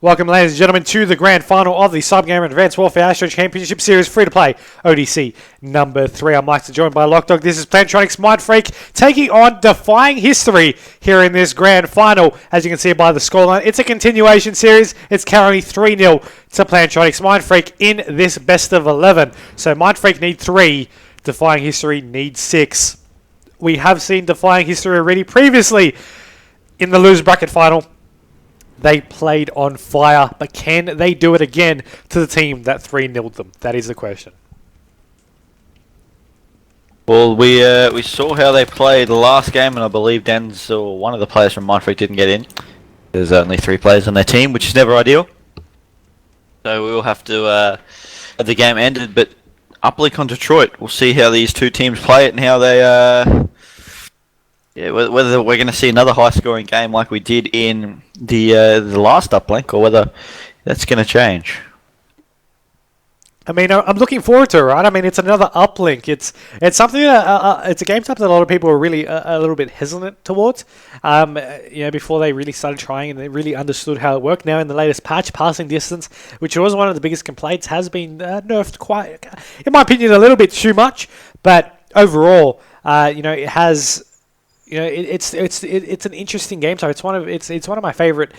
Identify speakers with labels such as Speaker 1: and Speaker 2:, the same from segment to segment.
Speaker 1: Welcome, ladies and gentlemen, to the grand final of the CyberGamer Advanced Warfare ASTRO Championship Series free-to-play ODC number 3. I'm Myksta, joined by Lachdog. This is Plantronics.Mindfreak taking on Defying History here in this grand final. As you can see by the scoreline, it's a continuation series. It's currently 3-0 to Plantronics.Mindfreak in this best of 11. So Mindfreak need 3, Defying History needs 6. We have seen Defying History already previously in the loser bracket final. They played on fire, but can they do it again to the team that 3-0'd them? That is the question.
Speaker 2: Well, we saw how they played the last game, and I believe Denzel, one of the players from Mindfreak, didn't get in. There's only 3 players on their team, which is never ideal. So we will have to have the game ended, but uplink on Detroit. We'll see how these two teams play it and how they... whether we're going to see another high-scoring game like we did in the last uplink, or whether that's going to change.
Speaker 1: I mean, I'm looking forward to it, right? I mean, it's another uplink. It's something that it's a game type that a lot of people are really a little bit hesitant towards. Before they really started trying and they really understood how it worked. Now, in the latest patch, passing distance, which was one of the biggest complaints, has been nerfed quite, in my opinion, a little bit too much. But overall, it has. It's an interesting game type. It's one of my favorite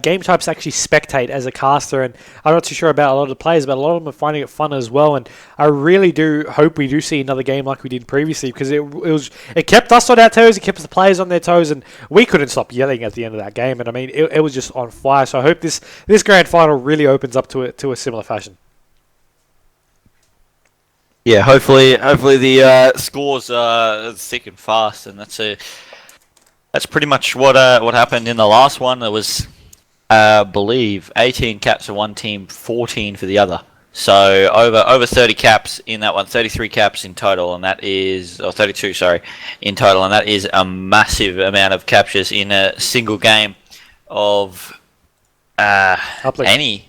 Speaker 1: game types to actually spectate as a caster, and I'm not too sure about a lot of the players, but a lot of them are finding it fun as well. And I really do hope we do see another game like we did previously, because it kept us on our toes, it kept the players on their toes, and we couldn't stop yelling at the end of that game. And I mean, it was just on fire. So I hope this grand final really opens up to a similar fashion.
Speaker 2: Yeah, hopefully the scores are thick and fast, and that's pretty much what happened in the last one. It was, I believe, 18 caps for one team, 14 for the other. So over 30 caps in that one, 33 caps in total, and that is, or 32, sorry, in total, and that is a massive amount of captures in a single game of any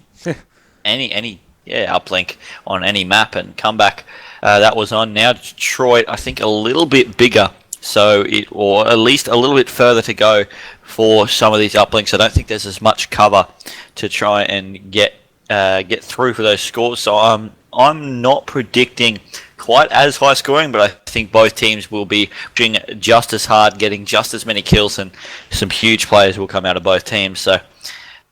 Speaker 2: uplink on any map and comeback. That was on. Now Detroit, I think, a little bit bigger, or at least a little bit further to go for some of these uplinks. I don't think there's as much cover to try and get through for those scores. So I'm not predicting quite as high scoring, but I think both teams will be pushing just as hard, getting just as many kills, and some huge players will come out of both teams. So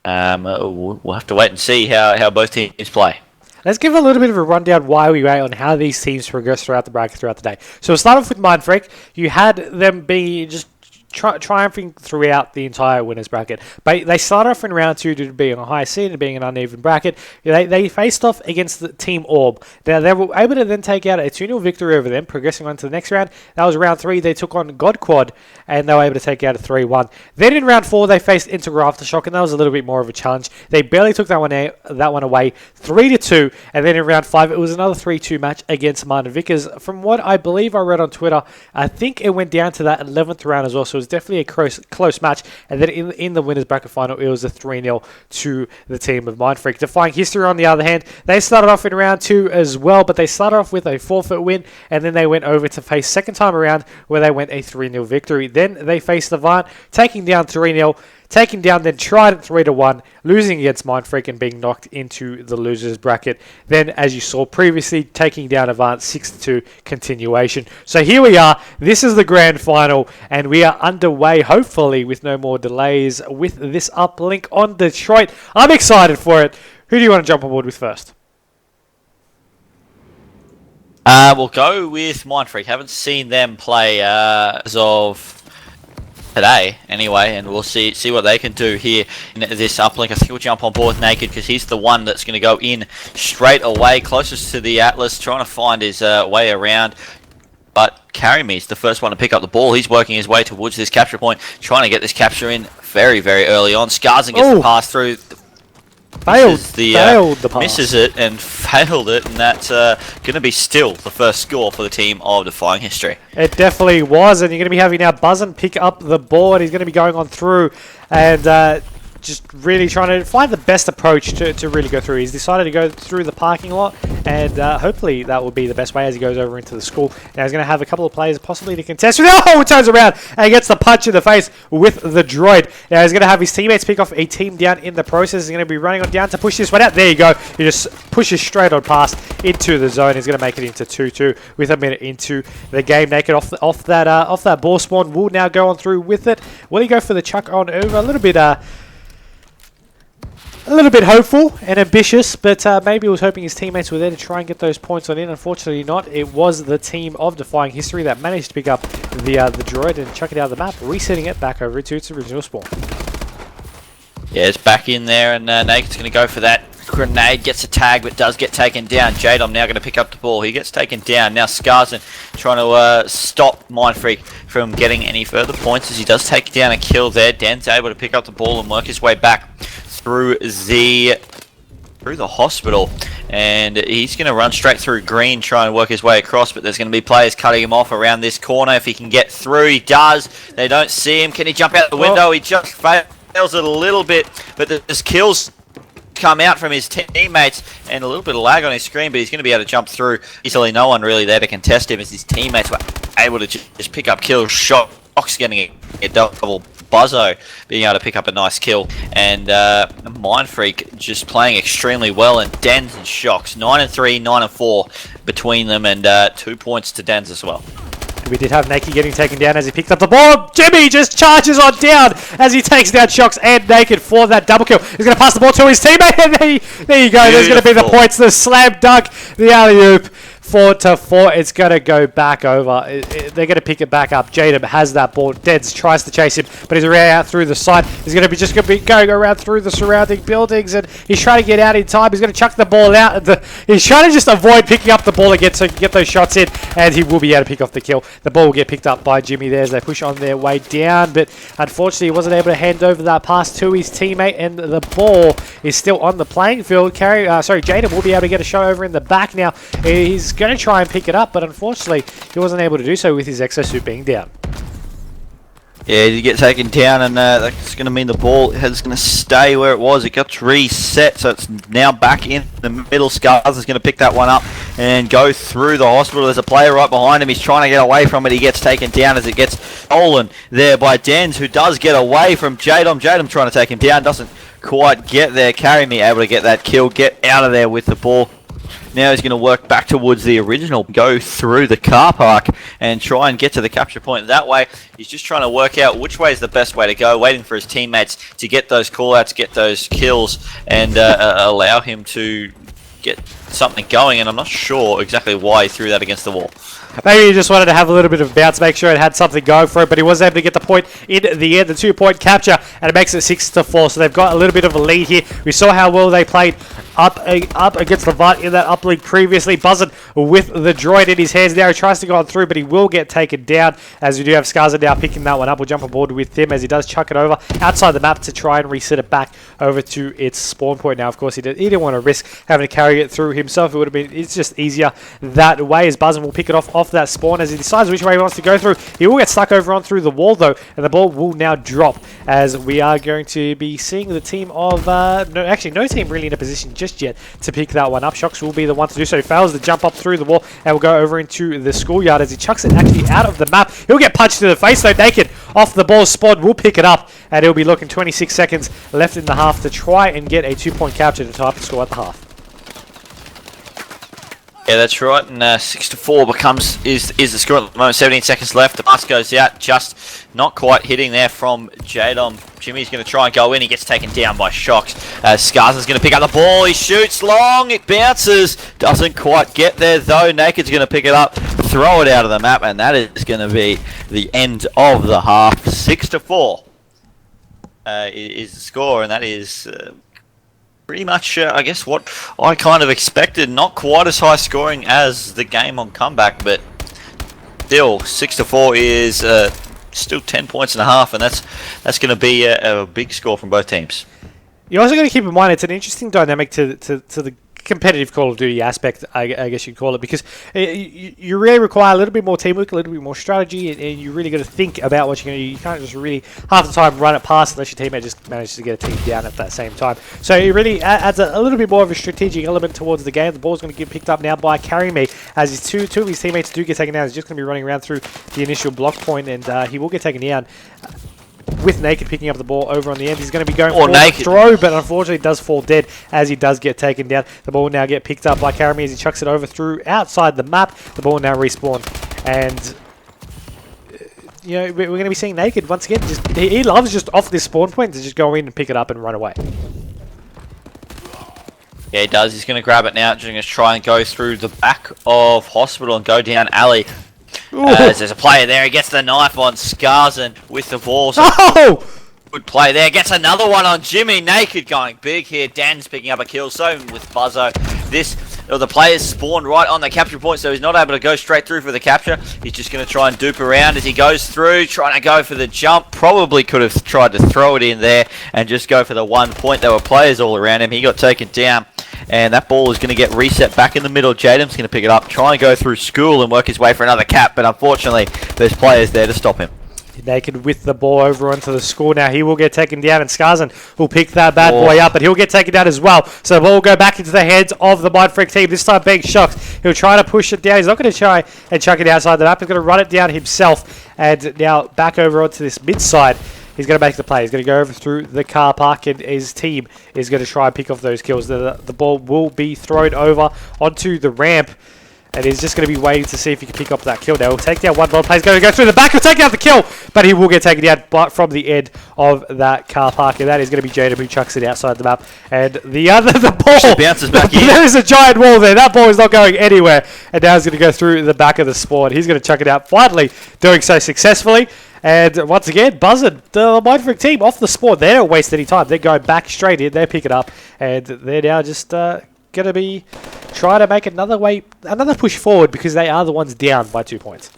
Speaker 2: we'll have to wait and see how both teams play.
Speaker 1: Let's give a little bit of a rundown why we rate on how these teams progress throughout the bracket throughout the day. So we'll start off with Mindfreak. You had them be just triumphing throughout the entire winners bracket. But they started off in round 2 due to being a high seed and being an uneven bracket. They faced off against the Team Orb. Now, they were able to then take out a 2-0 victory over them, progressing on to the next round. That was round 3. They took on God Quad, and they were able to take out a 3-1. Then in round 4, they faced Integral Aftershock, and that was a little bit more of a challenge. They barely took that one away, 3-2. And then in round 5, it was another 3-2 match against Martin Vickers. From what I believe I read on Twitter, I think it went down to that 11th round as well. So it was definitely a close match. And then in the winners bracket final, it was a 3-0 to the team of Mindfreak. Defying History, on the other hand, they started off in round 2 as well, but they started off with a forfeit win, and then they went over to face second time around, where they went a 3-0 victory. Then they faced Avant, taking down 3-0, taking down then Trident 3-1, losing against Mindfreak and being knocked into the losers bracket. Then, as you saw previously, taking down Avant 6-2 continuation. So here we are. This is the grand final, and we are underway, hopefully with no more delays, with this uplink on Detroit. I'm excited for it. Who do you want to jump on board with first?
Speaker 2: We'll go with Mindfreak. Haven't seen them play as of today anyway, and we'll see what they can do here in this uplink. I think we'll jump on board Naked, because he's the one that's going to go in straight away, closest to the Atlas, trying to find his way around. But Carry Me's the first one to pick up the ball. He's working his way towards this capture point, trying to get this capture in very, very early on. Scarzen gets the pass through.
Speaker 1: Failed the pass.
Speaker 2: Misses it and failed it, and that's going to be still the first score for the team of Defying History.
Speaker 1: It definitely was, and you're going to be having now Buzzin pick up the board. He's going to be going on through, and just really trying to find the best approach to really go through. He's decided to go through the parking lot, and hopefully that will be the best way as he goes over into the school. Now he's going to have a couple of players possibly to contest with. Oh, turns around and he gets the punch in the face with the droid. Now he's going to have his teammates pick off a team down in the process. He's going to be running on down to push this one out. There you go. He just pushes straight on past into the zone. He's going to make it into 2-2 with a minute into the game. Naked off that ball spawn will now go on through with it. Will he go for the chuck on over? A little bit hopeful and ambitious, but maybe he was hoping his teammates were there to try and get those points on in. Unfortunately not. It was the team of Defying History that managed to pick up the droid and chuck it out of the map, resetting it back over to its original spawn.
Speaker 2: Yeah, it's back in there, and Naked's going to go for that. Grenade gets a tag, but does get taken down. Jadom now going to pick up the ball. He gets taken down. Now Scarson trying to stop Mindfreak from getting any further points as he does take down a kill there. Dan's able to pick up the ball and work his way back through the hospital, and he's going to run straight through green, trying to work his way across, but there's going to be players cutting him off around this corner. If he can get through, he does. They don't see him. Can he jump out the window? He just fails it a little bit, but there's kills come out from his teammates and a little bit of lag on his screen, but he's going to be able to jump through easily. No one really there to contest him as his teammates were able to just pick up kills. Shock's getting a double. Buzzo being able to pick up a nice kill, and Mindfreak just playing extremely well, and Dens and Shocks 9-3, 9-4 between them, and 2 points to Dens as well.
Speaker 1: We did have Naked getting taken down as he picked up the ball. Jimmy just charges on down as he takes down Shocks and Naked for that double kill. He's going to pass the ball to his teammate, and there you go. Beautiful. There's going to be the points, the slam dunk, the alley-oop. 4-4, it's going to go back over. They're going to pick it back up. Jadom has that ball. Deds tries to chase him, but he's around out through the side. He's going to be going around through the surrounding buildings, and he's trying to get out in time. He's going to chuck the ball out. He's trying to just avoid picking up the ball and get those shots in, and he will be able to pick off the kill. The ball will get picked up by Jimmy there as they push on their way down, but unfortunately he wasn't able to hand over that pass to his teammate, and the ball is still on the playing field. Jadom will be able to get a shot over in the back now. He's going to try and pick it up, but unfortunately he wasn't able to do so with his exosuit being down.
Speaker 2: Yeah, he get taken down, and that's going to mean the ball is going to stay where it was. It got reset, so it's now back in the middle. Scars is going to pick that one up and go through the hospital. There's a player right behind him. He's trying to get away from it. He gets taken down as it gets stolen there by Dens, who does get away from Jadom. Jadom trying to take him down, doesn't quite get there. Carry Me able to get that kill, get out of there with the ball. Now he's going to work back towards the original, go through the car park and try and get to the capture point. That way, he's just trying to work out which way is the best way to go, waiting for his teammates to get those call-outs, get those kills, and allow him to get something going. And I'm not sure exactly why he threw that against the wall.
Speaker 1: Maybe he just wanted to have a little bit of bounce, make sure it had something going for it, but he was able to get the point in the end, the 2-point capture, and it makes it 6-4. So they've got a little bit of a lead here. We saw how well they played up against Levant in that up league previously. Buzzing with the droid in his hands now. He tries to go on through, but he will get taken down as we do have Scarza now picking that one up. We'll jump on board with him as he does chuck it over outside the map to try and reset it back over to its spawn point. Now, of course, he didn't want to risk having to carry it through himself. It's just easier that way as Buzzin will pick it off that spawn as he decides which way he wants to go through. He will get stuck over on through the wall though, and the ball will now drop as we are going to be seeing the team of no team really in a position just yet to pick that one up. Shocks will be the one to do so. He fails to jump up through the wall and will go over into the schoolyard as he chucks it actually out of the map. He'll get punched to the face though. Naked off the ball. Spawn will pick it up, and he'll be looking 26 seconds left in the half to try and get a 2-point capture to tie up the score at the half.
Speaker 2: Yeah, that's right, and 6-4 is the score at the moment. 17 seconds left. The pass goes out, just not quite hitting there from Jadom. Jimmy's going to try and go in. He gets taken down by Shocks. Scarson's going to pick up the ball. He shoots long. It bounces. Doesn't quite get there though. Naked's going to pick it up, throw it out of the map, and that is going to be the end of the half. 6-4 is the score, and that is pretty much, I guess, what I kind of expected. Not quite as high scoring as the game on comeback, but still, 6-4 is still 10 points and a half, and that's going to be a big score from both teams.
Speaker 1: You're also going to keep in mind it's an interesting dynamic to the competitive Call of Duty aspect, I guess you'd call it, because you really require a little bit more teamwork, a little bit more strategy, and you really got to think about what you're going to do. You can't just really half the time run it past unless your teammate just manages to get a team down at that same time. So it really adds a little bit more of a strategic element towards the game. The ball's going to get picked up now by Carry Me, as his two of his teammates do get taken down. He's just going to be running around through the initial block point, and he will get taken down. With Naked picking up the ball over on the end. He's going to be going for a throw, but unfortunately does fall dead as he does get taken down. The ball will now get picked up by Karami as he chucks it over through outside the map. The ball will now respawn. And, you know, we're going to be seeing Naked once again. He loves just off this spawn point to just go in and pick it up and run away.
Speaker 2: Yeah, he does. He's going to grab it now. Just going to try and go through the back of Hospital and go down alley. There's a player there. He gets the knife on Skarzen with the ball. So good play there. Gets another one on Jimmy. Naked going big here. Dan's picking up a kill. So with Buzzo. The players spawned right on the capture point, so he's not able to go straight through for the capture. He's just going to try and dupe around as he goes through, trying to go for the jump. Probably could have tried to throw it in there and just go for the 1 point. There were players all around him. He got taken down. And that ball is going to get reset back in the middle. Jaden's going to pick it up, try and go through School and work his way for another cap. But unfortunately, there's players there to stop him.
Speaker 1: Naked with the ball over onto the School now. He will get taken down, and Skarzen will pick that bad boy up, but he'll get taken down as well. So the ball will go back into the hands of the Mindfreak team, this time being shocked. He'll try to push it down. He's not going to try and chuck it outside the map. He's going to run it down himself. And now back over onto this mid side. He's going to make the play. He's going to go over through the car park, and his team is going to try and pick off those kills. The ball will be thrown over onto the ramp, and he's just going to be waiting to see if he can pick up that kill. Now he'll take down one ball. He's going to go through the back. He'll take out the kill, but he will get taken down from the end of that car park, and that is going to be Jaden who chucks it outside the map. And the ball
Speaker 2: bounces back in.
Speaker 1: There's a giant wall there. That ball is not going anywhere, and now he's going to go through the back of the spawn. He's going to chuck it out, finally doing so successfully. And once again, buzzing the Mindfreak team off the spawn. They don't waste any time. They're going back straight in. They pick it up, and they're now just going to be trying to make another push forward, because they are the ones down by 2 points.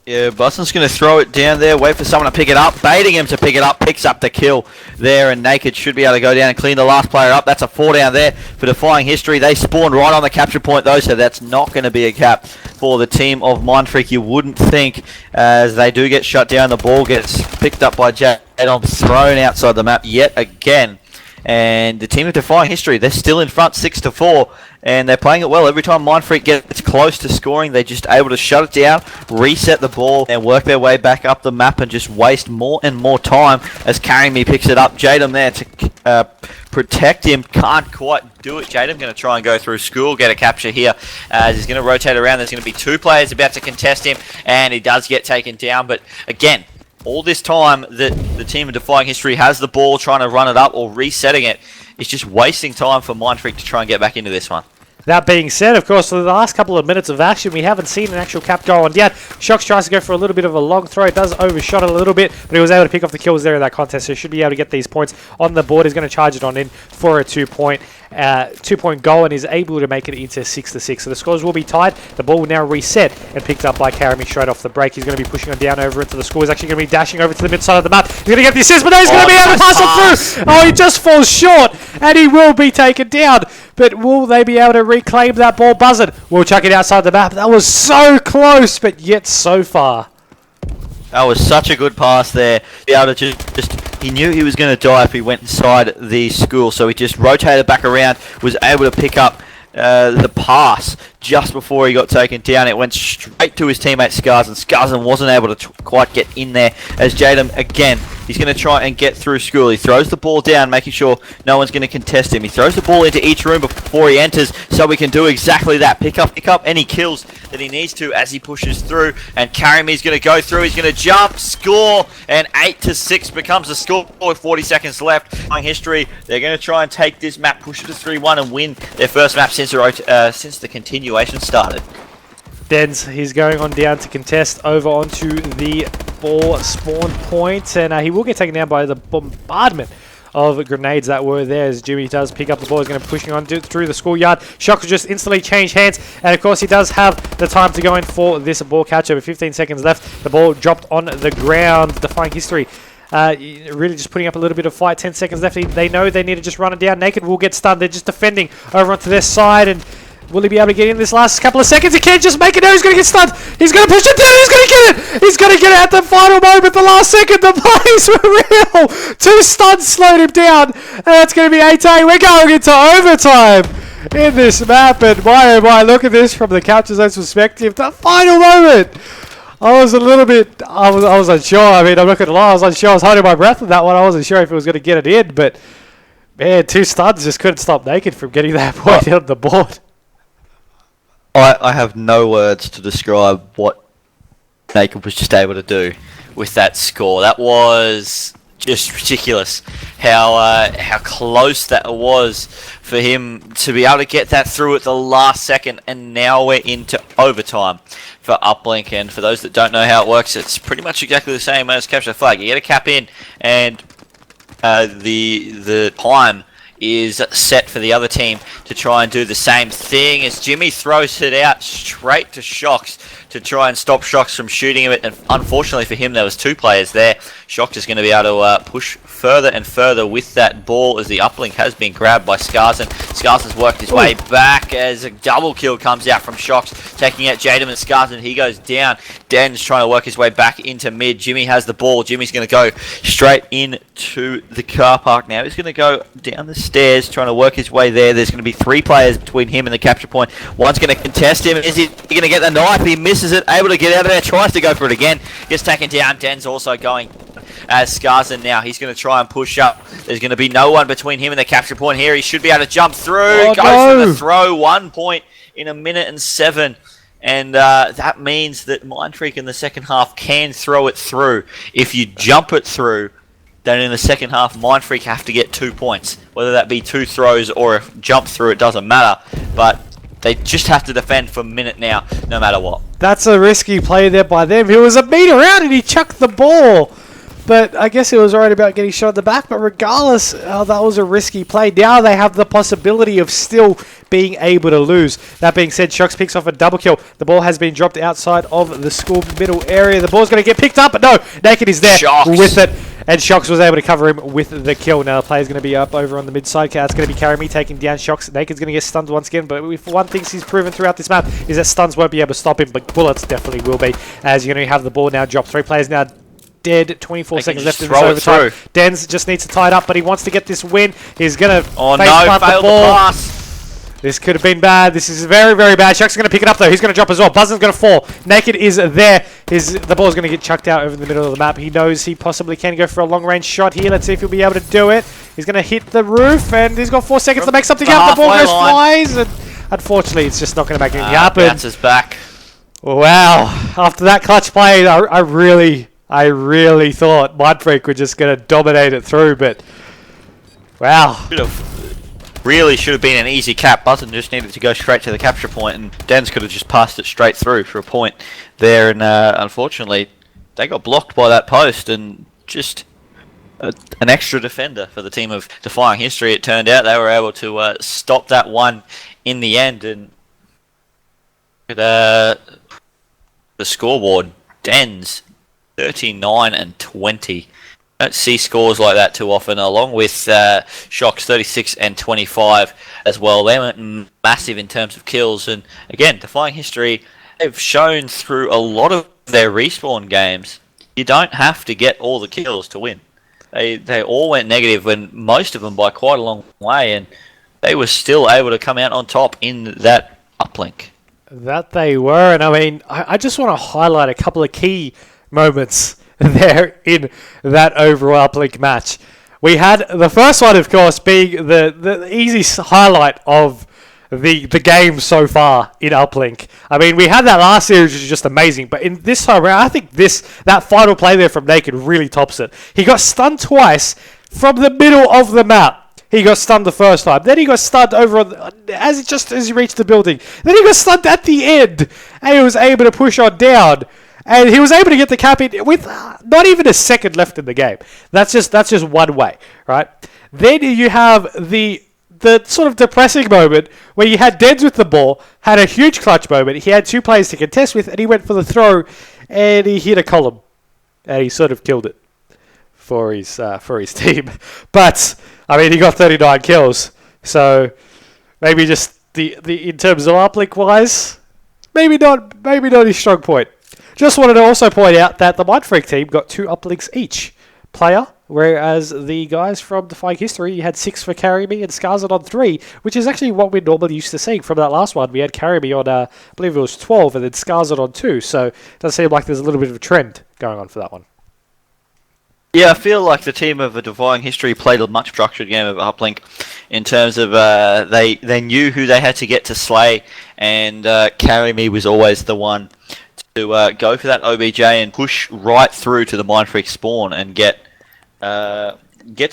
Speaker 2: Yeah, Boston's going to throw it down there, wait for someone to pick it up, baiting him to pick it up, picks up the kill there, and Naked should be able to go down and clean the last player up. That's a 4 down there for Defying History. They spawned right on the capture point though, so that's not going to be a cap for the team of Mindfreak. You wouldn't think, as they do get shut down. The ball gets picked up by Jadon, thrown outside the map yet again. And the team of Defying History, they're still in front 6-4, and they're playing it well. Every time Mindfreak gets close to scoring, they're just able to shut it down, reset the ball, and work their way back up the map and just waste more and more time as Carry Me picks it up. Jaden there to protect him, can't quite do it. Jaden going to try and go through School, get a capture here as he's going to rotate around. There's going to be 2 players about to contest him, and he does get taken down, but again, all this time that the team of Defying History has the ball, trying to run it up or resetting it, it's just wasting time for Mindfreak to try and get back into this one.
Speaker 1: That being said, of course, for the last couple of minutes of action, we haven't seen an actual cap go on yet. Shox tries to go for a little bit of a long throw. It does overshot it a little bit, but he was able to pick off the kills there in that contest, so he should be able to get these points on the board. He's going to charge it on in for a 2-point goal, and is able to make it into 6-6. So the scores will be tied. The ball will now reset and picked up by Karami straight off the break. He's going to be pushing on down over into the score. He's actually going to be dashing over to the mid side of the map. He's going to get the assist, but now he's going to be able to pass it through. Oh, he just falls short, and he will be taken down. But will they be able to reclaim that ball? Buzzard will chuck it outside the map. That was so close, but yet so far.
Speaker 2: That was such a good pass there. Be able to just he knew he was going to die if he went inside the School, so he just rotated back around, was able to pick up the pass just before he got taken down. It went straight to his teammate Skarzen. Skarzen wasn't able to quite get in there, as Jaden, again, he's going to try and get through School. He throws the ball down, making sure no one's going to contest him. He throws the ball into each room before he enters, so he can do exactly that. Pick up any kills that he needs to as he pushes through, and Carry Me is going to go through. He's going to jump, score, and 8-6 becomes the score with 40 seconds left. In history, they're going to try and take this map, push it to 3-1, and win their first map since the continuation started.
Speaker 1: Dens, he's going on down to contest over onto the ball spawn point, and he will get taken down by the bombardment of grenades that were there, as Jimmy does pick up the ball. He's going to be pushing on through the schoolyard. Shock will just instantly change hands, and of course he does have the time to go in for this ball catch. Over 15 seconds left. The ball dropped on the ground. Defying History really just putting up a little bit of fight. 10 seconds left. They know they need to just run it down. Naked will get stunned. They're just defending over onto their side, and will he be able to get in this last couple of seconds? He can't just make it. No, he's going to get stunned. He's going to push it down. He's going to get it. He's going to get it at the final moment, the last second. The plays were real. 2 stuns slowed him down. And that's going to be 8-8. We're going into overtime in this map. And my oh my, look at this from the Counterstrike's perspective. The final moment. I was a little bit, I was unsure. I mean, I'm not going to lie. I was unsure. I was holding my breath on that one. I wasn't sure if it was going to get it in. But, man, 2 stuns just couldn't stop Naked from getting that point on the board.
Speaker 2: I have no words to describe what Naked was just able to do with that score. That was just ridiculous. How close that was for him to be able to get that through at the last second, and now we're into overtime for Uplink. And for those that don't know how it works, it's pretty much exactly the same as capture the flag. You get a cap in, and the time is set for the other team to try and do the same thing, as Jimmy throws it out straight to Shocks to try and stop Shocks from shooting it. And unfortunately for him, there was 2 players there. Shocks is going to be able to push further and further with that ball, as the uplink has been grabbed by Skarzen. Skarzen's worked his way back as a double kill comes out from Shocks, taking out Jadam and Skarzen. He goes down. Den's trying to work his way back into mid. Jimmy has the ball. Jimmy's going to go straight into the car park now. He's going to go down the stairs, trying to work his way there. There's going to be 3 players between him and the capture point. One's going to contest him. Is he going to get the knife? He misses it. Able to get out of there. Tries to go for it again. Gets taken down. Den's also going as Skarzen now. He's going to try and push up. There's going to be no one between him and the capture point here. He should be able to jump through. Goes for the throw. 1 point in 1:07. And that means that Mindfreak in the second half can throw it through. If you jump it through, then in the second half, Mindfreak have to get 2 points. Whether that be 2 throws or a jump through, it doesn't matter. But they just have to defend for a minute now, no matter what.
Speaker 1: That's a risky play there by them. He was a meter out and he chucked the ball. But I guess it was right about getting shot in the back. But regardless, that was a risky play. Now they have the possibility of still being able to lose. That being said, Shocks picks off a double kill. The ball has been dropped outside of the school middle area. The ball's going to get picked up, but no, Naked is there with it. And Shocks was able to cover him with the kill. Now the player's going to be up over on the mid side. It's going to be carrying me, taking down Shocks. Naked's going to get stunned once again. But if one thing he's proven throughout this map is that stuns won't be able to stop him, but bullets definitely will be. As you're going to have the ball now drop. 3 players now dead. 24 seconds left in this overtime. Dens just needs to tie it up, but he wants to get this win. He's going to
Speaker 2: failed the pass.
Speaker 1: This could have been bad. This is very, very bad. Shocks going to pick it up, though. He's going to drop as well. Buzzard's going to fall. Naked is there. The ball's going to get chucked out over the middle of the map. He knows he possibly can go for a long-range shot here. Let's see if he'll be able to do it. He's going to hit the roof, and he's got 4 seconds to make something happen. The ball goes flies, and unfortunately, it's just not going to make anything happen.
Speaker 2: Bounces back.
Speaker 1: Wow. After that clutch play, I really thought Mindfreak were just going to dominate it through, but wow.
Speaker 2: Really should have been an easy cap. Buzzard just needed to go straight to the capture point, and Dens could have just passed it straight through for a point there. And unfortunately, they got blocked by that post, and just an extra defender for the team of Defying History. It turned out they were able to stop that one in the end. And the scoreboard, Dens 39 and 20. Don't see scores like that too often, along with Shocks 36 and 25 as well. They went massive in terms of kills, and again, Defying History, they've shown through a lot of their respawn games, you don't have to get all the kills to win. They all went negative, when most of them by quite a long way, and they were still able to come out on top in that uplink.
Speaker 1: That they were, and I mean, I just want to highlight a couple of key moments there in that overall uplink match. We had the first one, of course, being the easy highlight of the game so far in uplink. I mean, we had that last series, which was just amazing, but in this time around, I think that final play there from Naked really tops it. He got stunned twice from the middle of the map. He got stunned the first time. Then he got stunned over as he reached the building. Then he got stunned at the end, and he was able to push on down. And he was able to get the cap in with not even a second left in the game. That's just one way, right? Then you have the sort of depressing moment where you had Dens with the ball, had a huge clutch moment. He had 2 players to contest with, and he went for the throw, and he hit a column, and he sort of killed it. for his team. But I mean, he got 39 kills, so maybe just the in terms of uplink wise, maybe not his strong point. Just wanted to also point out that the Mindfreak team got 2 uplinks each player, whereas the guys from Defying History had 6 for Carry Me and Scarzed on 3, which is actually what we're normally used to seeing from that last one. We had Carry Me on, I believe it was 12, and then Scarzed on 2, so it does seem like there's a little bit of a trend going on for that one.
Speaker 2: Yeah, I feel like the team of Defying History played a much structured game of uplink in terms of they knew who they had to get to slay, and Carry Me was always the one to go for that OBJ and push right through to the Mindfreak spawn and get to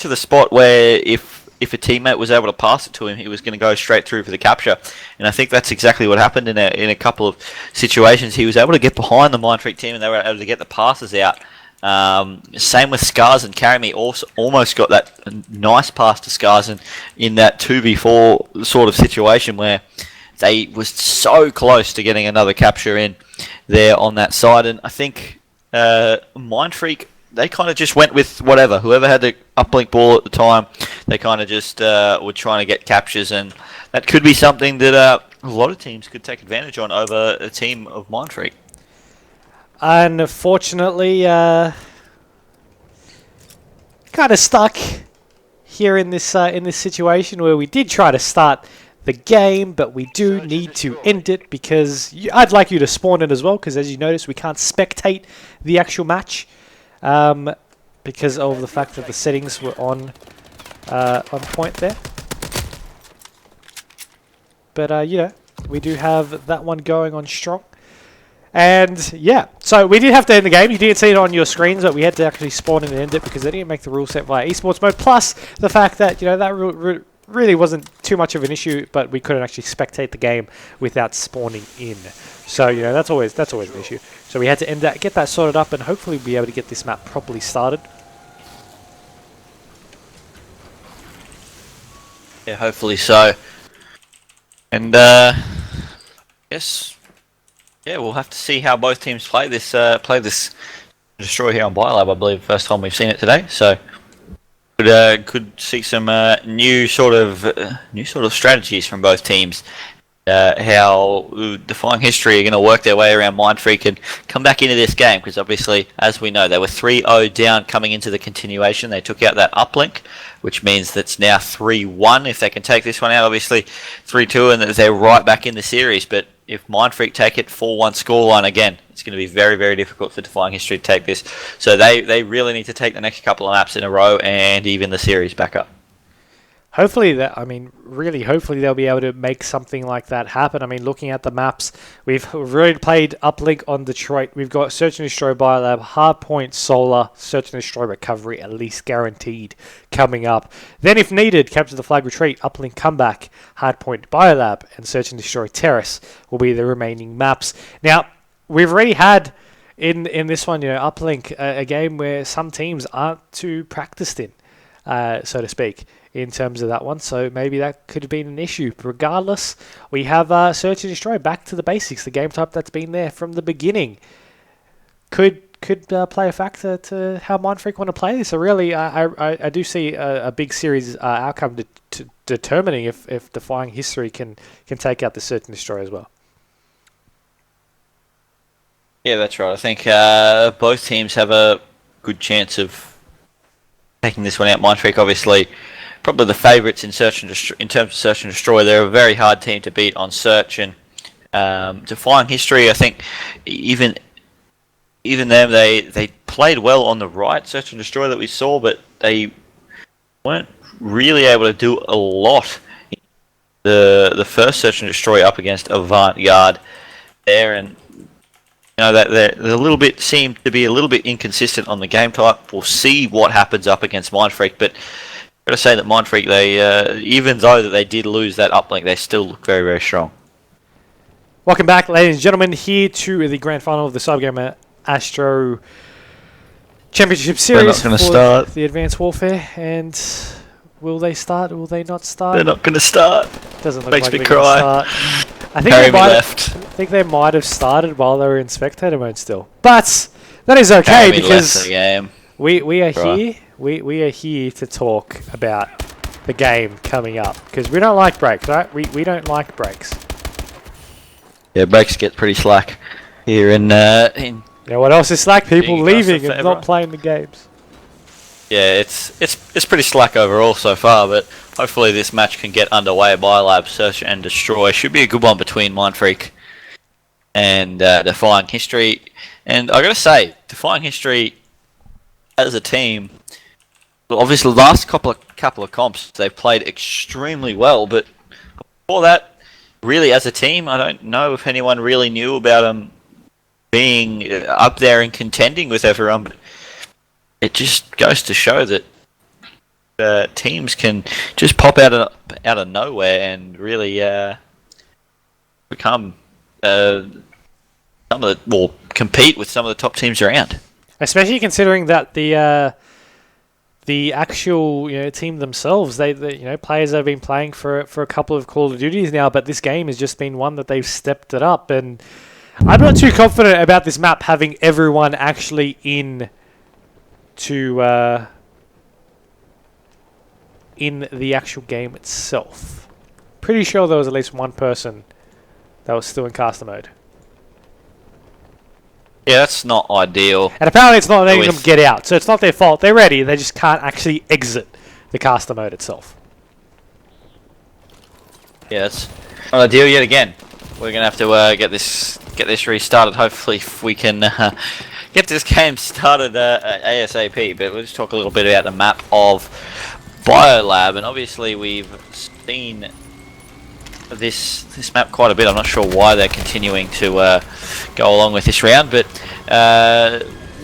Speaker 2: the spot where if a teammate was able to pass it to him, he was going to go straight through for the capture. And I think that's exactly what happened in a couple of situations. He was able to get behind the Mindfreak team and they were able to get the passes out. Same with Scars and Carry Me also almost got that nice pass to Scars in that 2v4 sort of situation where they was so close to getting another capture in there on that side. And I think Mindfreak, they kind of just went with whoever had the uplink ball at the time, they kind of just were trying to get captures, and that could be something that a lot of teams could take advantage on over a team of Mindfreak.
Speaker 1: Unfortunately, kind of stuck here in this situation where we did try to start the game, but we do need to end it because I'd like you to spawn in as well, because as you notice, we can't spectate the actual match because of the fact that the settings were on point there. But you know, we do have that one going on strong. And yeah, so we did have to end the game. You didn't see it on your screens, but we had to actually spawn in and end it because they didn't make the rule set via eSports mode. Plus the fact that, you know, that really wasn't too much of an issue, but we couldn't actually spectate the game without spawning in. So, you know, that's always an issue. So we had to end that, get that sorted up, and hopefully be able to get this map properly started.
Speaker 2: Yeah, hopefully so. And yes, yeah, we'll have to see how both teams play this Destroy here on Biolab. I believe first time we've seen it today. So could see some new sort of strategies from both teams. How Defying History are going to work their way around Mindfreak and come back into this game, because obviously, as we know, they were 3-0 down coming into the continuation. They took out that uplink, which means that's now 3-1 if they can take this one out. Obviously 3-2 and they're right back in the series, but if Mindfreak take it 4-1 scoreline again, it's going to be very, very difficult for Defying History to take this. So they really need to take the next couple of maps in a row and even the series back up.
Speaker 1: Hopefully hopefully they'll be able to make something like that happen. I mean, looking at the maps, we've already played Uplink on Detroit. We've got Search and Destroy Biolab, Hardpoint, Solar, Search and Destroy Recovery, at least guaranteed, coming up. Then, if needed, Capture the Flag Retreat, Uplink Comeback, Hardpoint Biolab, and Search and Destroy Terrace will be the remaining maps. Now, we've already had in this one, you know, Uplink, a game where some teams aren't too practiced in, so to speak, in terms of that one, so maybe that could have been an issue. Regardless, we have Search and Destroy back to the basics, the game type that's been there from the beginning. Could play a factor to how Mindfreak want to play this. So really, I do see a big series outcome to determining if Defying History can take out the Search and Destroy as well.
Speaker 2: Yeah, that's right. I think both teams have a good chance of taking this one out. Mindfreak, obviously, probably the favourites in in terms of Search and Destroy. They're a very hard team to beat on Search, and Defying History, I think even them, they played well on the right Search and Destroy that we saw, but they weren't really able to do a lot in the first Search and Destroy up against Avant-Garde there, and you know that they're a little bit seem to be a little bit inconsistent on the game type. We'll see what happens up against Mindfreak, but got to say that Mindfreak, they even though that they did lose that uplink, they still look very, very strong.
Speaker 1: Welcome back, ladies and gentlemen, here to the grand final of the CyberGamer ASTRO Championship Series for the Advanced Warfare. And will they start? Will they not start?
Speaker 2: They're not going to start.
Speaker 1: Doesn't look
Speaker 2: Makes
Speaker 1: like
Speaker 2: me
Speaker 1: they're
Speaker 2: cry.
Speaker 1: going to start. I think they might have started while they were in spectator mode still, but that is okay because we are here. we are here to talk about the game coming up because we don't like breaks, right? We don't like breaks.
Speaker 2: Yeah, breaks get pretty slack here in.
Speaker 1: You know what else is slack? People leaving and not playing the games.
Speaker 2: Yeah, it's pretty slack overall so far, but hopefully this match can get underway. Biolab, Search and Destroy should be a good one between Mindfreak and Defying History. And I gotta say, Defying History as a team, well, obviously the last couple of comps they've played extremely well, but before that, really as a team, I don't know if anyone really knew about them being up there and contending with everyone. But it just goes to show that teams can just pop out of nowhere and really become compete with some of the top teams around. Especially
Speaker 1: considering that the actual team themselves, they players have been playing for a couple of Call of Duties now, but this game has just been one that they've stepped it up. And I'm not too confident about this map having everyone actually in the actual game itself. Pretty sure there was at least one person that was still in caster mode.
Speaker 2: Yeah, that's not ideal.
Speaker 1: And apparently it's not letting them get out, so it's not their fault. They're ready, they just can't actually exit the caster mode itself.
Speaker 2: Yeah, that's not ideal yet again. We're gonna have to get this restarted. Hopefully we can get this game started ASAP. But we'll just talk a little bit about the map of Biolab, and obviously we've seen this map quite a bit. I'm not sure why they're continuing to go along with this round, but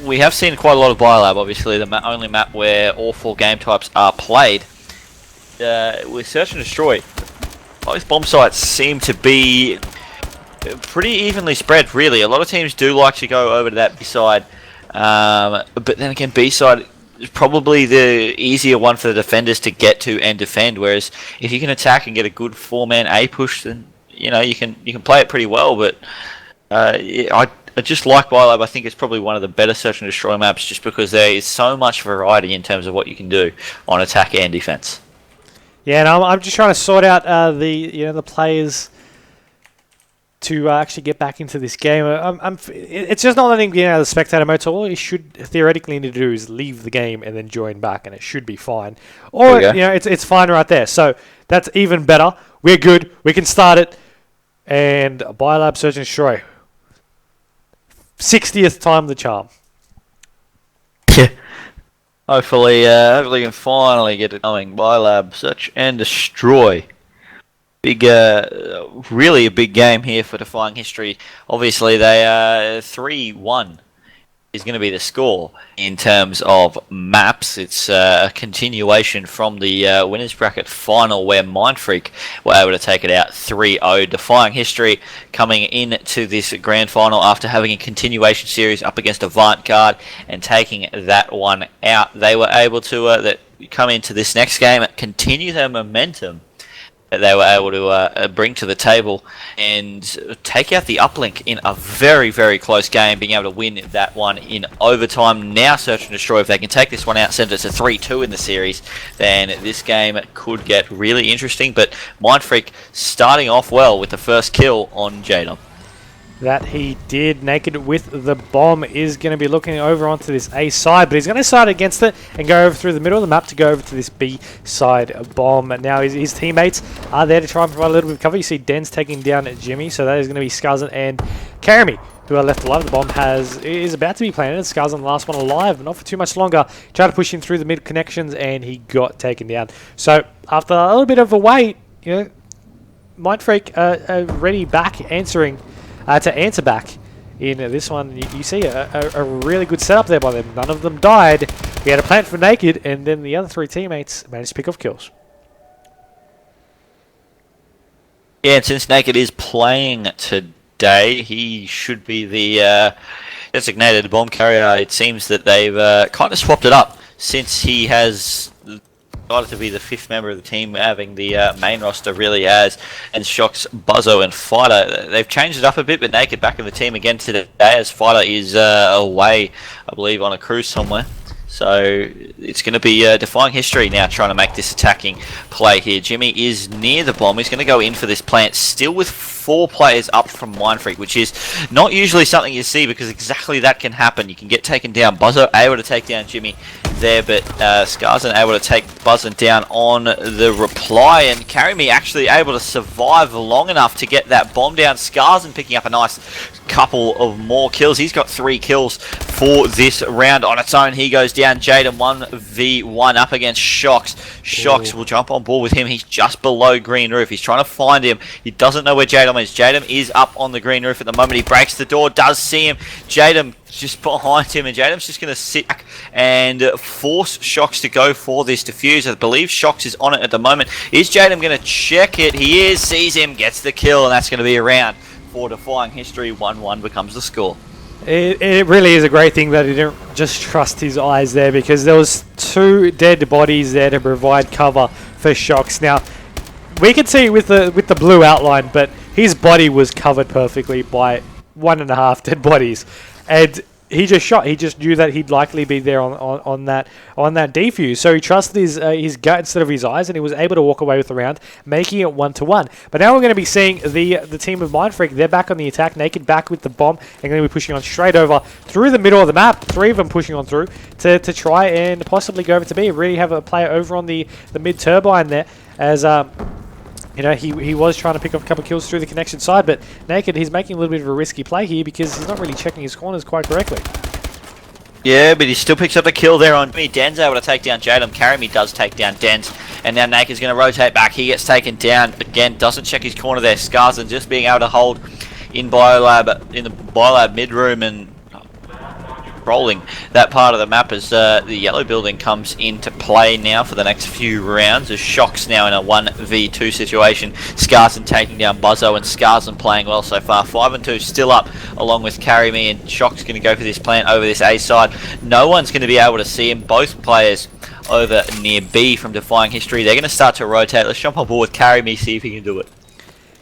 Speaker 2: we have seen quite a lot of Biolab. Obviously, the only map where all 4 game types are played. With Search and Destroy, both bomb sites seem to be pretty evenly spread. Really, a lot of teams do like to go over to that B side, but then again, B side is probably the easier one for the defenders to get to and defend. Whereas if you can attack and get a good 4-man A push, then you can play it pretty well. But I just like Biolab. I think it's probably one of the better Search and Destroy maps, just because there is so much variety in terms of what you can do on attack and defense.
Speaker 1: Yeah, and I'm just trying to sort out the players to actually get back into this game. It's just not letting me out of the spectator mode, so all you should theoretically need to do is leave the game and then join back, and it should be fine. Or it's fine right there. So that's even better. We're good. We can start it. And Biolab, Search and Destroy. 60th time the charm.
Speaker 2: Yeah. Hopefully we can finally get it going. Biolab, Search and Destroy. Big, really a big game here for Defying History. Obviously, they 3-1 is going to be the score in terms of maps. It's a continuation from the winners bracket final where Mindfreak were able to take it out 3-0. Defying History coming into this grand final after having a continuation series up against Avantgarde and taking that one out. They were able to come into this next game, continue their momentum that they were able to bring to the table and take out the uplink in a very, very close game, being able to win that one in overtime. Now Search and Destroy, if they can take this one out, send it to 3-2 in the series, then this game could get really interesting. But Mindfreak starting off well with the first kill on Jadon.
Speaker 1: That he did. Naked with the bomb is going to be looking over onto this A side, but he's going to start against it and go over through the middle of the map to go over to this B side bomb. Now his teammates are there to try and provide a little bit of cover. You see Den's taking down Jimmy, so that is going to be Skarzan and Karami, who are left alive. The bomb is about to be planted. Skarzan, the last one alive, but not for too much longer. Tried to push him through the mid connections, and he got taken down. So after a little bit of a wait, Mindfreak ready back answering. To answer back in this one, you see a really good setup there by them. None of them died. We had a plant for Naked, and then the other 3 teammates managed to pick off kills.
Speaker 2: Yeah, and since Naked is playing today, he should be the designated bomb carrier. It seems that they've kind of swapped it up since he has decided to be the 5th member of the team, having the main roster really has, and Shocks, Buzzo and Fighter. They've changed it up a bit, but Naked back in the team again today as Fighter is away, I believe, on a cruise somewhere. So it's going to be Defying History now trying to make this attacking play here. Jimmy is near the bomb. He's going to go in for this plant, still with 4 players up from Mindfreak, which is not usually something you see because exactly that can happen. You can get taken down. Buzzo able to take down Jimmy there, but Skarzan able to take Buzzin down on the reply, and Carry Me actually able to survive long enough to get that bomb down. Skarzan picking up a nice couple of more kills. He's got 3 kills for this round on its own. He goes down. Jaden 1v1 up against Shocks. Shocks will jump on board with him. He's just below green roof. He's trying to find him. He doesn't know where Jaden is. Jaden is up on the green roof at the moment. He breaks the door, does see him. Jaden just behind him, and Jaden's just going to sit back and force Shocks to go for this defuse. I believe Shocks is on it at the moment. Is Jaden going to check it? He is, sees him, gets the kill, and that's going to be a round for Defying History. 1-1 becomes the score.
Speaker 1: It really is a great thing that he didn't just trust his eyes there, because there was 2 dead bodies there to provide cover for Shocks. Now, we can see with the blue outline, but his body was covered perfectly by 1.5 dead bodies, and he just shot. He just knew that he'd likely be there on that defuse. So he trusted his gut instead of his eyes, and he was able to walk away with the round, making it 1-1. But now we're going to be seeing the team of Mindfreak. They're back on the attack, Naked back with the bomb, and going to be pushing on straight over through the middle of the map. 3 of them pushing on through to try and possibly go over to B. Really have a player over on the mid turbine there, as you know, he was trying to pick up a couple of kills through the connection side, but Naked, he's making a little bit of a risky play here because he's not really checking his corners quite correctly.
Speaker 2: Yeah, but he still picks up a kill there on me. Den's able to take down Jadam. Carry Me does take down Dens, and now Naked's going to rotate back. He gets taken down again, doesn't check his corner there. Skarzan just being able to hold in Biolab, in the Biolab mid room, and rolling that part of the map as the yellow building comes into play now for the next few rounds, as Shocks now in a 1v2 situation. Skarzan taking down Buzzo, and Skarzan playing well so far. 5-2 still up along with Carry Me, and Shocks going to go for this plant over this A side. No one's going to be able to see him. Both players over near B from Defying History. They're going to start to rotate. Let's jump on board with Carry Me, see if he can do it.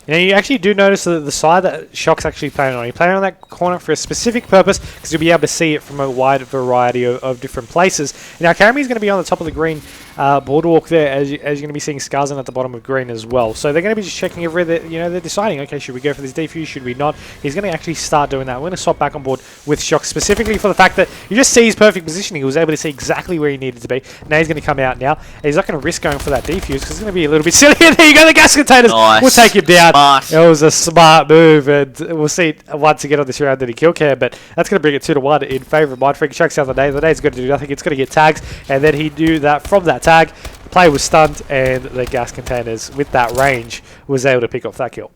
Speaker 1: You know, you actually do notice the side that Shock's actually playing on. He's playing on that corner for a specific purpose, because you'll be able to see it from a wide variety of different places. Now, Karami's going to be on the top of the green boardwalk there, as you're going to be seeing Skarzan at the bottom of green as well. So they're going to be just checking everything. You know, they're deciding, okay, should we go for this defuse, should we not? He's going to actually start doing that. We're going to swap back on board with Shock, specifically for the fact that you just see his perfect positioning. He was able to see exactly where he needed to be. Now he's going to come out now. He's not going to risk going for that defuse, because it's going to be a little bit silly. There you go, the gas containers. Nice. We'll take him down. Smart. It was a smart move, and we'll see once again on this round that he kill cam, but that's going to bring it 2-1 in favour of Mindfreak. Shocks the other day. The day's going to do nothing. It's going to get tags, and then he do that from that tag. The player was stunned, and the gas containers with that range was able to pick off that kill.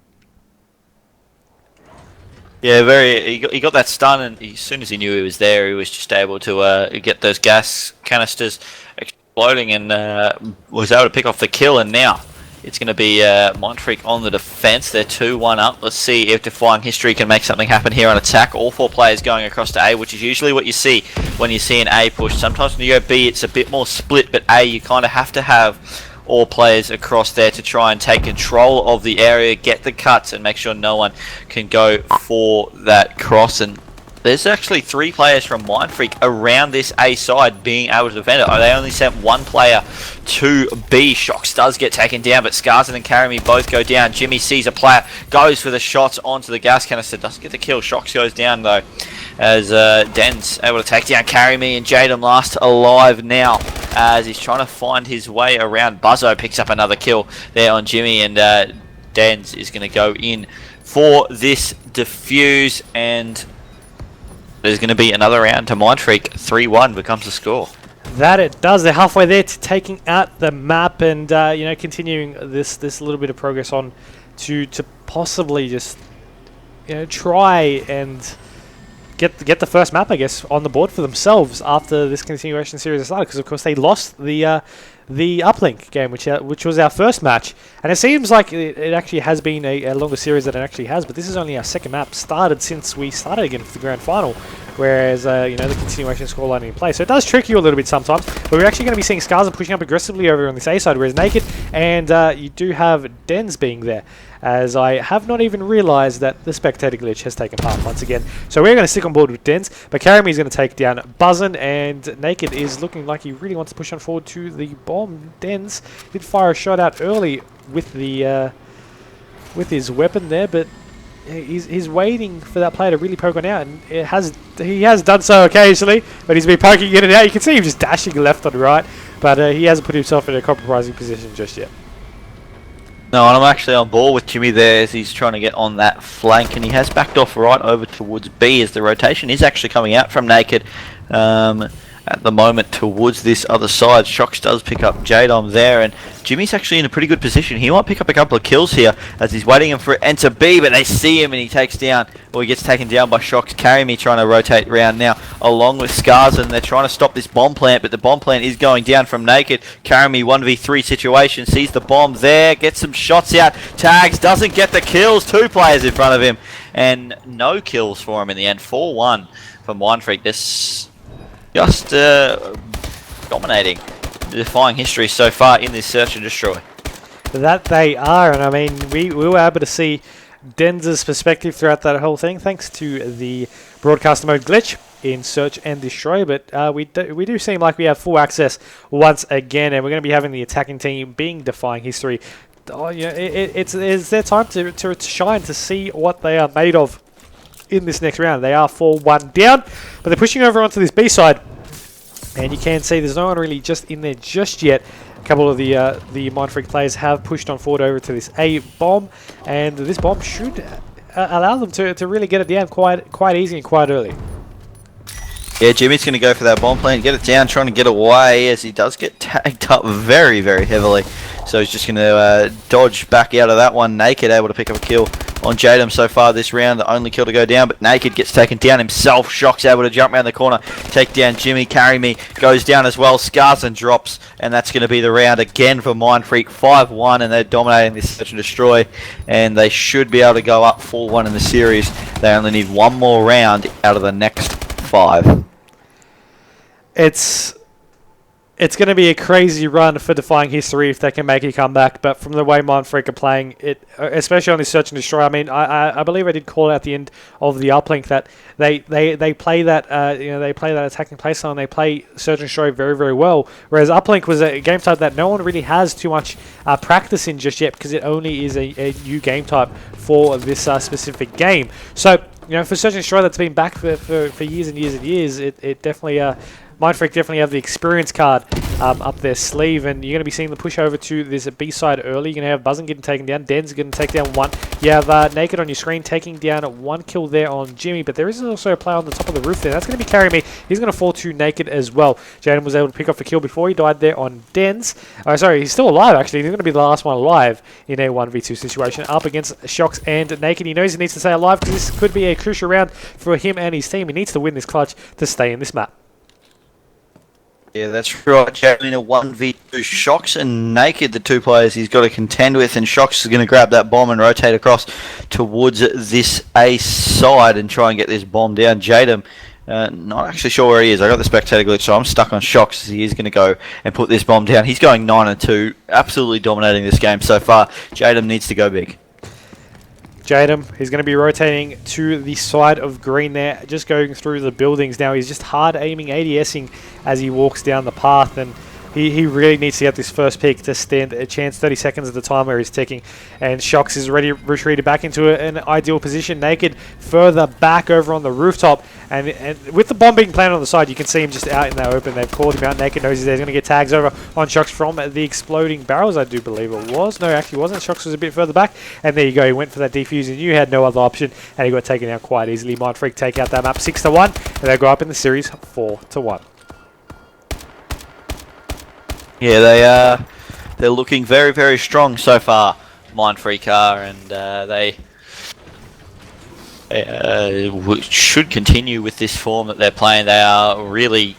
Speaker 2: Yeah, he got that stun, and as soon as he knew he was there, he was just able to get those gas canisters exploding, and was able to pick off the kill. And now it's going to be Mindfreak on the defense. They're 2-1 up. Let's see if Defying History can make something happen here on attack. All 4 players going across to A, which is usually what you see when you see an A push. Sometimes when you go B, it's a bit more split, but A, you kind of have to have all players across there to try and take control of the area, get the cuts, and make sure no one can go for that cross. And there's actually 3 players from Mindfreak around this A side being able to defend it. They only sent 1 player to B. Shocks does get taken down, but Skarzan and Carry Me both go down. Jimmy sees a player, goes for the shots onto the gas canister, doesn't get the kill. Shocks goes down though, as Den's able to take down Carry Me, and Jaden last alive now as he's trying to find his way around. Buzzo picks up another kill there on Jimmy, and Den's is going to go in for this defuse, and there's going to be another round to Mindfreak. 3-1 becomes the score.
Speaker 1: That it does. They're halfway there to taking out the map, and you know, continuing this little bit of progress on to possibly just, you know, try and get the first map, I guess, on the board for themselves after this continuation series has started, because of course they lost the the uplink game, which was our first match. And it seems like it actually has been a longer series than it actually has, but this is only our second map started since we started again for the grand final, whereas you know, the continuation scoreline in play. So it does trick you a little bit sometimes, but we're actually going to be seeing Scars pushing up aggressively over on this A side, whereas Naked, and you do have Dens being there, as I have not even realized that the spectator glitch has taken part once again. So we're going to stick on board with Dens, but Karami is going to take down Buzzin, and Naked is looking like he really wants to push on forward to the bomb. Dens did fire a shot out early with the with his weapon there, but he's waiting for that player to really poke on out, and he has done so occasionally, but he's been poking in and out. You can see him just dashing left and right, but he hasn't put himself in a compromising position just yet.
Speaker 2: No, and I'm actually on board with Jimmy there as he's trying to get on that flank, and he has backed off right over towards B as the rotation is actually coming out from Naked at the moment towards this other side. Shox does pick up Jadom there, and Jimmy's actually in a pretty good position. He might pick up a couple of kills here as he's waiting for it to enter B, but they see him and he takes down, or he gets taken down by Shox. Karami trying to rotate around now along with Scars, and they're trying to stop this bomb plant, but the bomb plant is going down from Naked. Karami 1v3 situation, sees the bomb there, gets some shots out, tags, doesn't get the kills, 2 players in front of him, and no kills for him in the end. 4-1 for Mindfreak. This just dominating the Defying history so far in this search and destroy.
Speaker 1: That they are, and I mean, we were able to see Denz's perspective throughout that whole thing, thanks to the broadcaster mode glitch in search and destroy. But we do seem like we have full access once again, and we're going to be having the attacking team being Defying history. Oh, yeah, it's their time to shine, to see what they are made of in this next round. They are 4-1 down, but they're pushing over onto this B side, and you can see there's no one really just in there just yet. A couple of the Mindfreak players have pushed on forward over to this A bomb, and this bomb should allow them to really get it down quite easy and quite early.
Speaker 2: Yeah, Jimmy's going to go for that bomb plant, get it down, trying to get away as he does get tagged up very, very heavily. So he's just going to dodge back out of that one. Naked able to pick up a kill on Jadom so far this round, the only kill to go down, but Naked gets taken down himself. Shock's able to jump around the corner, take down Jimmy. Karami goes down as well. Scars and drops, and that's going to be the round again for Mindfreak. 5-1, and they're dominating this search and destroy, and they should be able to go up 4-1 in the series. They only need one more round out of the next 5.
Speaker 1: It's going to be a crazy run for Defying history if they can make a comeback, but from the way Mindfreak are playing it, especially on this search and destroy, I mean, I believe I did call out at the end of the uplink that they play that they play that attacking playstyle, and they play search and destroy very, very well. Whereas uplink was a game type that no one really has too much practice in just yet, because it only is a new game type for this specific game. So, you know, for search and destroy that's been back for years and years and years, it definitely Mindfreak definitely have the experience card up their sleeve, and you're going to be seeing the push over to this B side early. You're going to have Buzzin getting taken down. Den's going to take down one. You have Naked on your screen taking down 1 kill there on Jimmy, but there is also a player on the top of the roof there. That's going to be Karami. He's going to fall to Naked as well. Jaden was able to pick off a kill before he died there on Den's. Oh, sorry, he's still alive actually. He's going to be the last one alive in a 1v2 situation up against Shox and Naked. He knows he needs to stay alive because this could be a crucial round for him and his team. He needs to win this clutch to stay in this map.
Speaker 2: Yeah, that's right. Jaden in a 1v2. Shox and Naked, the 2 players he's got to contend with, and Shox is going to grab that bomb and rotate across towards this A side and try and get this bomb down. Jadem, not actually sure where he is. I got the spectator glitch, so I'm stuck on Shox. He is going to go and put this bomb down. He's going 9-2, absolutely dominating this game so far. Jadem needs to go big.
Speaker 1: Jadem, he's going to be rotating to the side of green there, just going through the buildings now. He's just hard aiming, ADSing as he walks down the path, and he really needs to get this first pick to stand a chance. 30 seconds of the timer is ticking, and Shox is ready retreated back into an ideal position. Naked further back over on the rooftop, and with the bomb being planted on the side, you can see him just out in that open. They've called him out. Naked knows he's there. He's going to get tags over on Shox from the exploding barrels, I do believe it was. No, actually wasn't. Shox was a bit further back, and there you go. He went for that defuse, and you had no other option, and he got taken out quite easily. Mindfreak take out that map 6-1, and they go up in the series 4-1.
Speaker 2: Yeah, they're looking very, very strong so far, Mindfreak are, and they should continue with this form that they're playing. They are really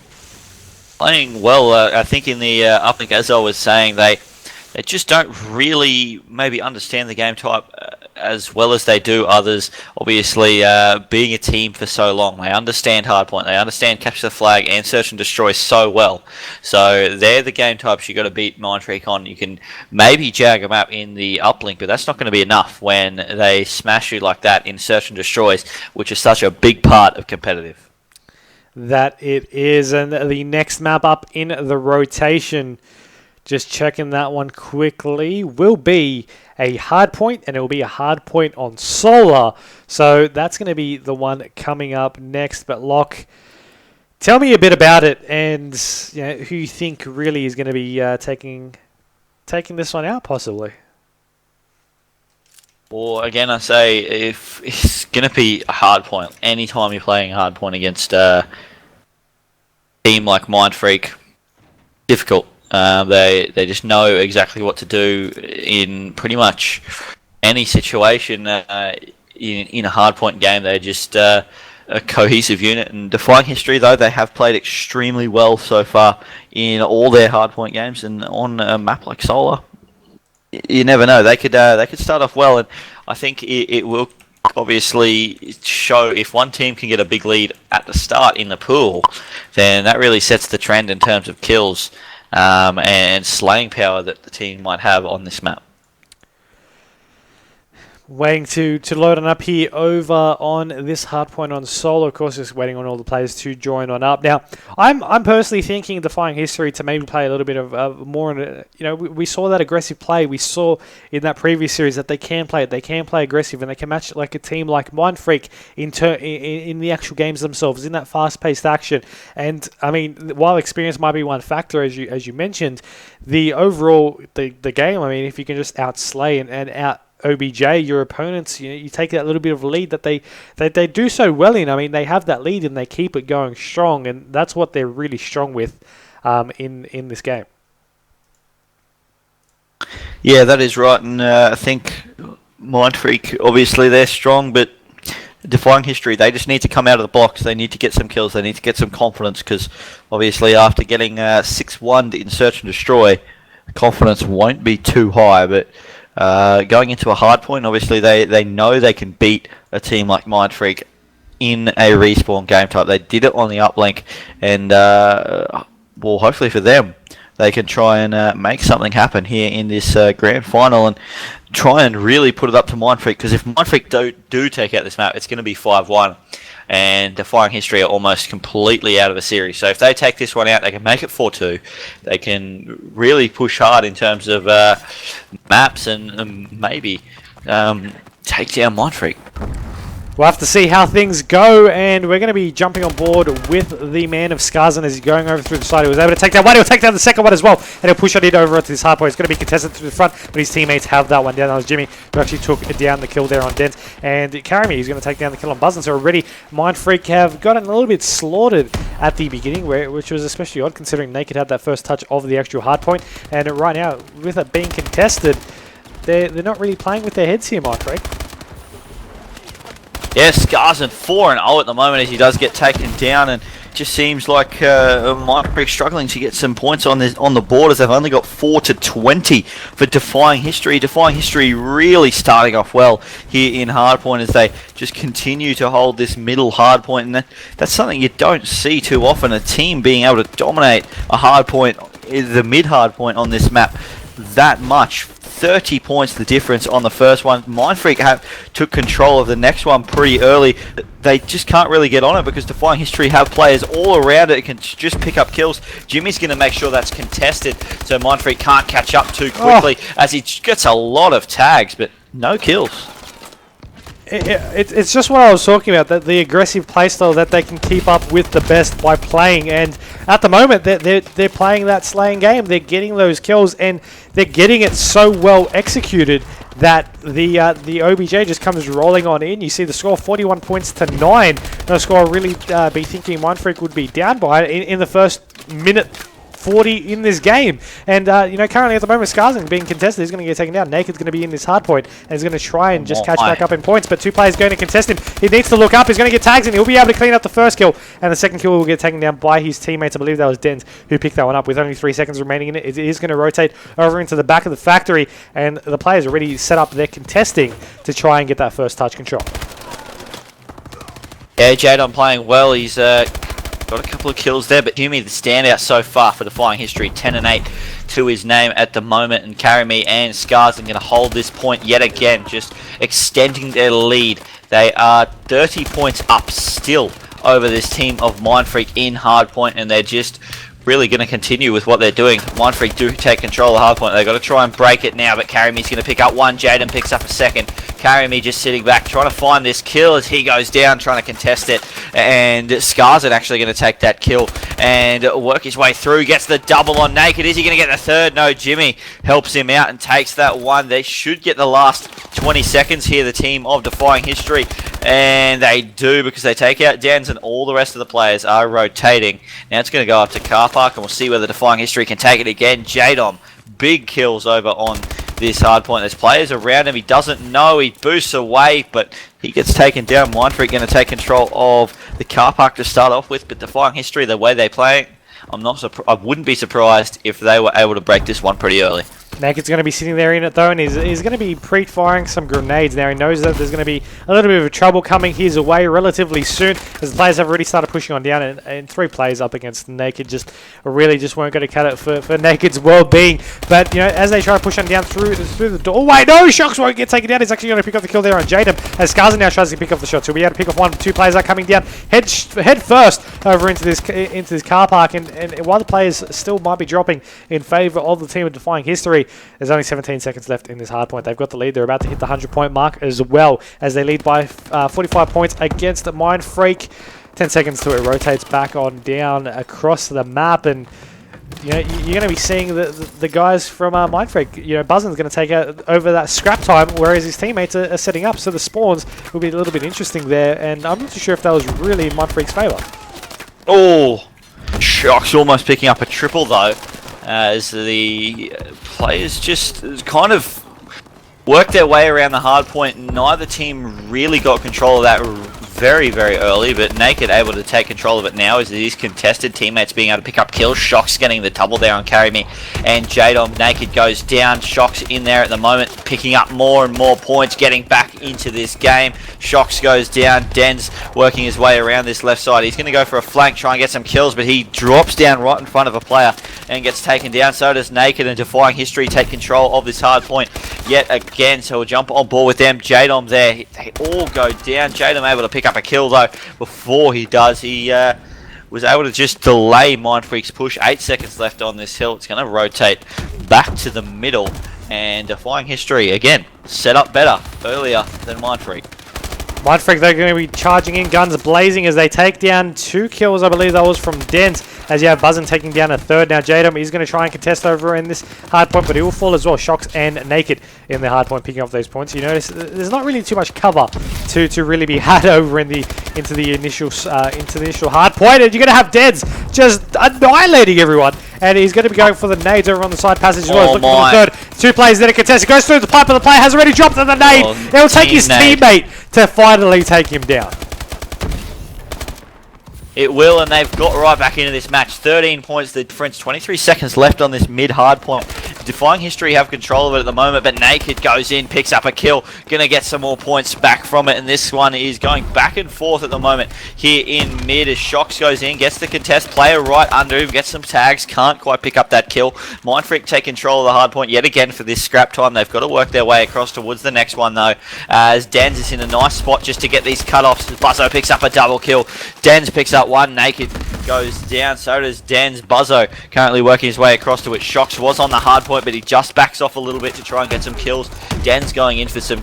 Speaker 2: Playing well. I think in the uplink, as I was saying, they just don't really maybe understand the game type as well as they do others. Obviously, being a team for so long, they understand hardpoint, they understand capture the flag and search and destroy so well. So they're the game types you got to beat Mindfreak on. You can maybe jag them out in the uplink, but that's not going to be enough when they smash you like that in search and destroys, which is such a big part of competitive.
Speaker 1: That it is, and the next map up in the rotation, just checking that one quickly, will be a hard point, and it will be a hard point on Solar. So that's going to be the one coming up next. But Locke, tell me a bit about it, and who you think really is going to be taking this one out, possibly.
Speaker 2: Well, again, I say if it's going to be a hard point anytime you're playing a hard point against a team like Mindfreak, difficult. They just know exactly what to do in pretty much any situation. In a hard point game, they're just a cohesive unit. And Defying history, though, they have played extremely well so far in all their hard point games, and on a map like Solar, you never know. They could start off well, and I think it will obviously show if one team can get a big lead at the start in the pool, then that really sets the trend in terms of kills and slaying power that the team might have on this map.
Speaker 1: Waiting to load on up here over on this hardpoint on Solo. Of course, just waiting on all the players to join on up. Now, I'm personally thinking Defying history to maybe play a little bit of more. We saw that aggressive play. We saw in that previous series that they can play it. They can play aggressive, and they can match it like a team like Mindfreak in the actual games themselves, in that fast-paced action. And I mean, while experience might be one factor, as you mentioned, the overall the game. I mean, if you can just outslay and out OBJ your opponents, you take that little bit of lead that they do so well in. I mean, they have that lead and they keep it going strong, and that's what they're really strong with in this game.
Speaker 2: Yeah, that is right, and I think Mindfreak, obviously they're strong, but Defying history, they just need to come out of the blocks. They need to get some kills. They need to get some confidence, because obviously after getting 6-1 in search and destroy, confidence won't be too high, but going into a hard point, obviously they know they can beat a team like Mindfreak in a respawn game type. They did it on the uplink, and well, hopefully for them, they can try and make something happen here in this grand final and try and really put it up to Mindfreak, because if Mindfreak do take out this map, it's going to be 5-1. And Defying history are almost completely out of the series. So if they take this one out, they can make it 4-2. They can really push hard in terms of maps and maybe take down Mindfreak.
Speaker 1: We'll have to see how things go, and we're going to be jumping on board with the man of Skarzan as he's going over through the side. He was able to take down one, he'll take down the second one as well, and he'll push on it over to this hard point. It's going to be contested through the front, but his teammates have that one down. That was Jimmy who actually took down the kill there on Dent, and Karami, he's going to take down the kill on Buzzin. So already Mindfreak have gotten a little bit slaughtered at the beginning, which was especially odd considering Naked had that first touch of the actual hard point, and right now, with it being contested, they're not really playing with their heads here, Mindfreak.
Speaker 2: Yeah, Skarzan 4-0 at the moment as he does get taken down, and just seems like Mindfreak struggling to get some points on the board as they've only got 4-20 for Defying history. Defying history really starting off well here in hardpoint as they just continue to hold this middle hardpoint, and that's something you don't see too often, a team being able to dominate a hardpoint, the mid hardpoint on this map that much. 30 points the difference on the first one. Mindfreak took control of the next one pretty early. They just can't really get on it because Defying history have players all around it. It can just pick up kills. Jimmy's going to make sure that's contested so Mindfreak can't catch up too quickly as he gets a lot of tags, but no kills.
Speaker 1: It's just what I was talking about, that the aggressive playstyle that they can keep up with the best by playing, and at the moment they're playing that slaying game. They're getting those kills, and they're getting it so well executed that the OBJ just comes rolling on in. You see the score 41 points to 9. No score really be thinking Mindfreak would be down by it in the first minute 40 in this game. And, you know, currently at the moment, Skarsing being contested. He's going to get taken down. Naked's going to be in this hard point, and he's going to try and just catch back up in points. But 2 players going to contest him. He needs to look up. He's going to get tags, and he'll be able to clean up the first kill. And the second kill will get taken down by his teammates. I believe that was Dens who picked that one up with only 3 seconds remaining in it. It is going to rotate over into the back of the factory, and the players are already set up their contesting to try and get that first touch control.
Speaker 2: Yeah, Jadon playing well. He's got a couple of kills there, but Humi, the standout so far for Defying History, 10-8 to his name at the moment, and Karimi and Skarsing going to hold this point yet again, just extending their lead. They are 30 points up still over this team of Mindfreak in hardpoint, and they're just really going to continue with what they're doing. Mindfreak do take control of hardpoint. They've got to try and break it now, but Karimi's going to pick up one. Jaden picks up a second. Karimi just sitting back, trying to find this kill as he goes down, trying to contest it. And Skarsing actually going to take that kill and work his way through. Gets the double on Naked. Is he going to get the third? No, Jimmy helps him out and takes that one. They should get the last 20 seconds here, the team of Defying History. And they do, because they take out Dans and all the rest of the players are rotating. Now it's going to go up to Car Park, and we'll see whether Defying History can take it again. Jadom, big kills over on this hard point. There's players around him. He doesn't know. He boosts away, but he gets taken down. Mindfreak going to take control of the car park to start off with, but Defying History, the way they play, I wouldn't be surprised if they were able to break this one pretty early.
Speaker 1: Naked's going to be sitting there in it though, and he's going to be pre-firing some grenades. Now he knows that there's going to be a little bit of trouble coming his way relatively soon, as the players have already started pushing on down, and 3 players up against Naked just really just weren't going to cut it for Naked's well-being. But you know, as they try to push on down through the door, oh wait, no, Shocks won't get taken down. He's actually going to pick up the kill there on Jadem, as Skarsing now tries to pick up the shots. He'll be able to pick off 1 2 players are coming down head first over into this car park, and while the players still might be dropping in favour of the team of Defying History, there's only 17 seconds left in this hard point. They've got the lead. They're about to hit the 100-point mark as well, as they lead by 45 points against Mindfreak. 10 seconds till it rotates back on down across the map, and you know, you're going to be seeing the guys from Mindfreak. You know, Buzzin's going to take out over that scrap time, whereas his teammates are setting up. So the spawns will be a little bit interesting there, and I'm not too sure if that was really in Mindfreak's favour.
Speaker 2: Oh, Shock's almost picking up a triple though, as the players just kind of worked their way around the hard point. Neither team really got control of that very, very early, but Naked able to take control of it now as it is contested. Teammates being able to pick up kills. Shock's getting the double there on Carry Me and Jadom. Naked goes down. Shock's in there at the moment, picking up more and more points, getting back into this game. Shock's goes down. Den's working his way around this left side. He's going to go for a flank, try and get some kills, but he drops down right in front of a player and gets taken down. So does Naked, and Defying History take control of this hard point yet again. So we'll jump on board with them. Jadom there. They all go down. Jadom able to pick up a kill though. Before he does, he was able to just delay Mindfreak's push. 8 seconds left on this hill. It's going to rotate back to the middle, and Defying History again set up better earlier than Mindfreak.
Speaker 1: Mindfreak, they're going to be charging in, guns blazing, as they take down 2 kills. I believe that was from Dent, as you have Buzzin taking down a third. Now Jadom is going to try and contest over in this hard point, but he will fall as well. Shocks and Naked in the hard point picking up those points. You notice there's not really too much cover to really be had over in into the initial hard point, and you're going to have Dens just annihilating everyone. And he's going to be going for the nades over on the side passage as well. He's looking for the third. 2 players that are contested. Goes through the pipe, and the player has already dropped on the nade. It'll take his teammate to finally take him down.
Speaker 2: It will, and they've got right back into this match. 13 points the difference. 23 seconds left on this mid-hard point. Defying History have control of it at the moment, but Naked goes in, picks up a kill. Going to get some more points back from it, and this one is going back and forth at the moment here in mid as Shocks goes in, gets the contest player right under him, gets some tags, can't quite pick up that kill. Mindfreak take control of the hard point yet again for this scrap time. They've got to work their way across towards the next one though, as Dens is in a nice spot just to get these cut-offs. Buzzo picks up a double kill. Dens picks up one. Naked goes down, so does Dens. Buzzo currently working his way across to it. Shocks was on the hard point, but he just backs off a little bit to try and get some kills. Dens going in for some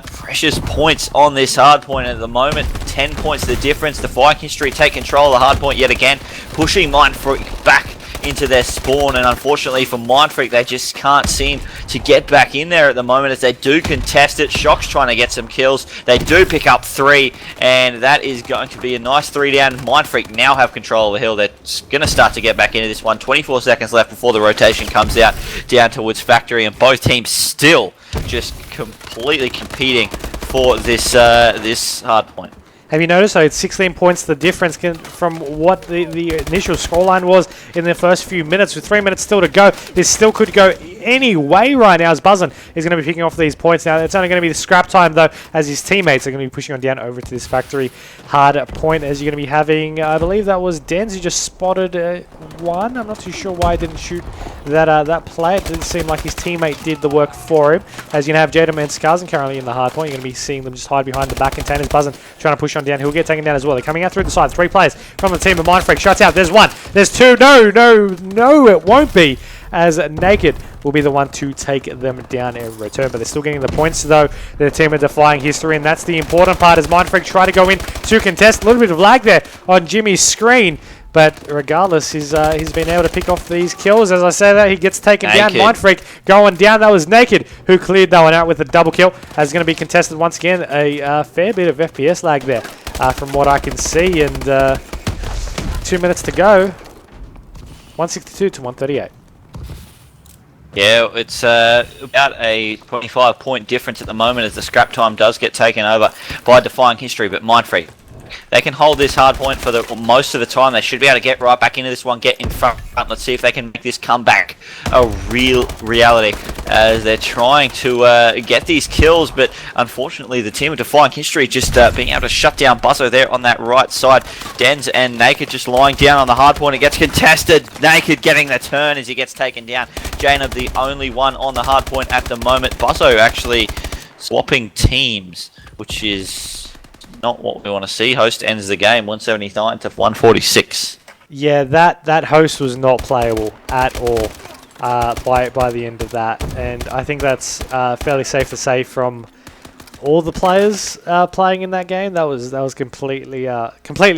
Speaker 2: precious points on this hard point at the moment. 10 points the difference. Defying History take control of the hard point yet again, pushing Mindfreak back into their spawn, and unfortunately for Mindfreak, they just can't seem to get back in there at the moment as they do contest it. Shock's trying to get some kills. They do pick up 3, and that is going to be a nice 3 down. Mindfreak now have control of the hill. They're going to start to get back into this one. 24 seconds left before the rotation comes out down towards Factory, and both teams still just completely competing for this this hard point.
Speaker 1: Have you noticed? So it's 16 points. The difference from what the initial scoreline was in the first few minutes. With 3 minutes still to go, this still could go any way right now. As Buzzin is going to be picking off these points now. It's only going to be the scrap time though, as his teammates are going to be pushing on down over to this Factory hard point. As you're going to be having, I believe that was Denz who just spotted one. I'm not too sure why he didn't shoot that play. It didn't seem like his teammate did the work for him. As you have Jadam and Skarzen currently in the hard point. You're going to be seeing them just hide behind the back containers. Buzzin trying to push on down. He'll get taken down as well. They're coming out through the side. 3 players from the team of Mindfreak. Shuts out. There's 1. There's 2. No, it won't be. As Naked will be the one to take them down in return. But they're still getting the points though. The team are defying history, and that's the important part as Mindfreak try to go in to contest. A little bit of lag there on Jimmy's screen. But regardless, he's been able to pick off these kills. As I say that, he gets taken down. Mindfreak going down. That was Naked who cleared that one out with a double kill. As going to be contested once again. A fair bit of FPS lag there from what I can see. And 2 minutes to go. 162 to 138.
Speaker 2: Yeah, it's about a 25-point difference at the moment as the scrap time does get taken over by Defying History, but Mindfreak, they can hold this hard point for most of the time. They should be able to get right back into this one, get in front. Let's see if they can make this comeback a real reality as they're trying to get these kills, but unfortunately the team of Defying History just being able to shut down Buzzo there on that right side. Denz and Naked just lying down on the hard point. It gets contested. Naked getting the turn as he gets taken down. Jaina the only one on the hard point at the moment. Buzzo actually swapping teams, which is not what we want to see. Host ends the game 179 to 146.
Speaker 1: Yeah, that host was not playable at all by the end of that, and I think that's fairly safe to say from all the players playing in that game. That was completely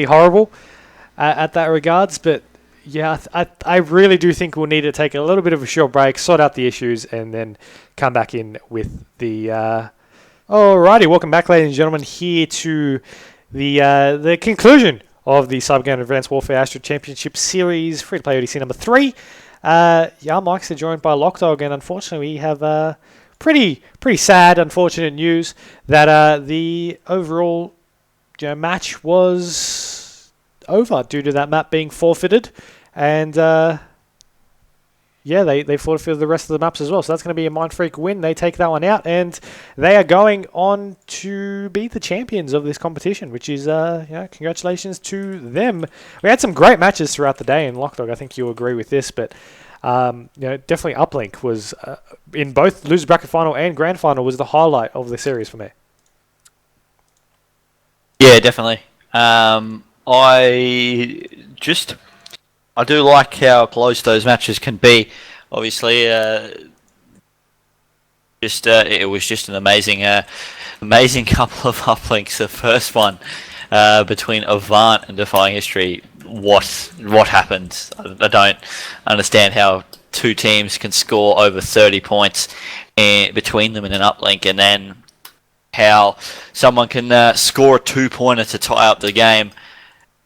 Speaker 1: horrible at that regards. But yeah, I really do think we'll need to take a little bit of a short break, sort out the issues, and then come back in with the. Alrighty, welcome back, ladies and gentlemen, here to the conclusion of the CyberGamer Advanced Warfare ASTRO Championship Series Free-to-Play ODC number 3. Myksta joined by Lachdog, and unfortunately we have pretty sad, unfortunate news that the overall match was over due to that map being forfeited, and yeah, they forfeited the rest of the maps as well. So that's going to be a Mindfreak win. They take that one out, and they are going on to be the champions of this competition, which is, congratulations to them. We had some great matches throughout the day, and Lachdog, I think you'll agree with this, but definitely Uplink was, in both loser bracket final and grand final, was the highlight of the series for me.
Speaker 2: Yeah, definitely. I do like how close those matches can be. Obviously, it was just an amazing couple of uplinks. The first one between Avant and Defying History. What happened? I don't understand how two teams can score over 30 points between them in an uplink, and then how someone can score a 2-pointer to tie up the game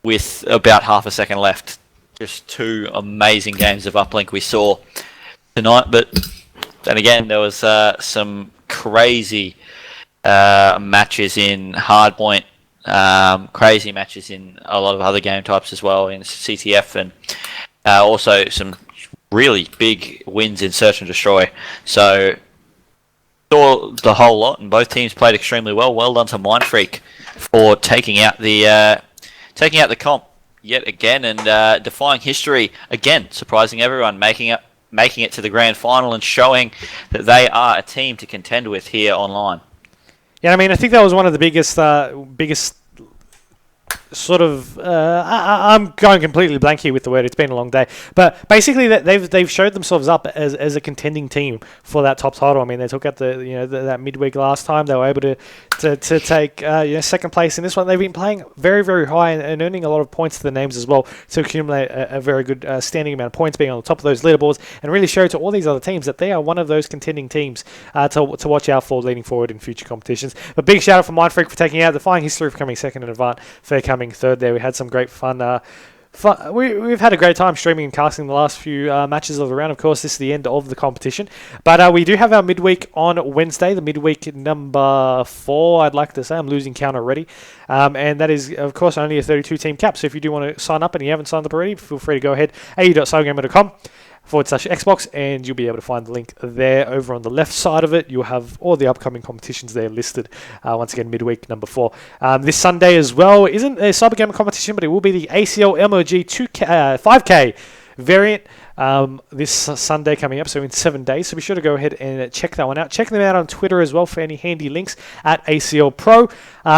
Speaker 2: with about half a second left. Just 2 amazing games of uplink we saw tonight, but then again there was some crazy matches in hardpoint, crazy matches in a lot of other game types as well in CTF, and also some really big wins in Search and Destroy. So saw the whole lot, and both teams played extremely well. Well done to Mindfreak for taking out the comp yet again, and Defying History again, surprising everyone, making it to the grand final and showing that they are a team to contend with here online.
Speaker 1: Yeah, I mean, I think that was one of the biggest sort of I'm going completely blank here with the word. It's been a long day, but basically that they've showed themselves up as a contending team for that top title. I mean, they took out that midweek last time. They were able to take second place in this one. They've been playing very, very high and earning a lot of points to the names as well to accumulate a very good standing amount of points, being on the top of those leaderboards, and really show to all these other teams that they are one of those contending teams to watch out for leading forward in future competitions. But big shout out for Mindfreak for taking out Defying history for coming second and Avant for coming third there. We had some great fun. We've had a great time streaming and casting the last few matches of the round. Of course, this is the end of the competition. But we do have our midweek on Wednesday, the midweek number 4, I'd like to say. I'm losing count already. And that is, of course, only a 32-team cap. So if you do want to sign up and you haven't signed up already, feel free to go ahead, au.cybergamer.com/Xbox, and you'll be able to find the link there. Over on the left side of it, you'll have all the upcoming competitions there listed. Once again, midweek number 4. This Sunday as well isn't a CyberGamer competition, but it will be the ACL MOG 5K variant this Sunday coming up, so in 7 days. So be sure to go ahead and check that one out. Check them out on Twitter as well for any handy links at ACL Pro.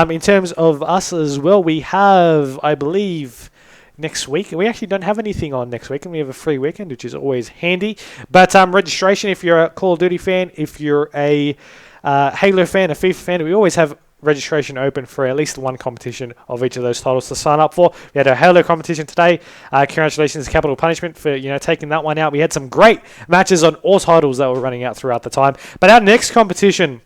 Speaker 1: In terms of us as well, we have, I believe, next week. We actually don't have anything on next week, and we have a free weekend, which is always handy. But registration, if you're a Call of Duty fan, if you're a Halo fan, a FIFA fan, we always have registration open for at least one competition of each of those titles to sign up for. We had a Halo competition today. Congratulations to Capital Punishment for taking that one out. We had some great matches on all titles that were running out throughout the time. But our next competition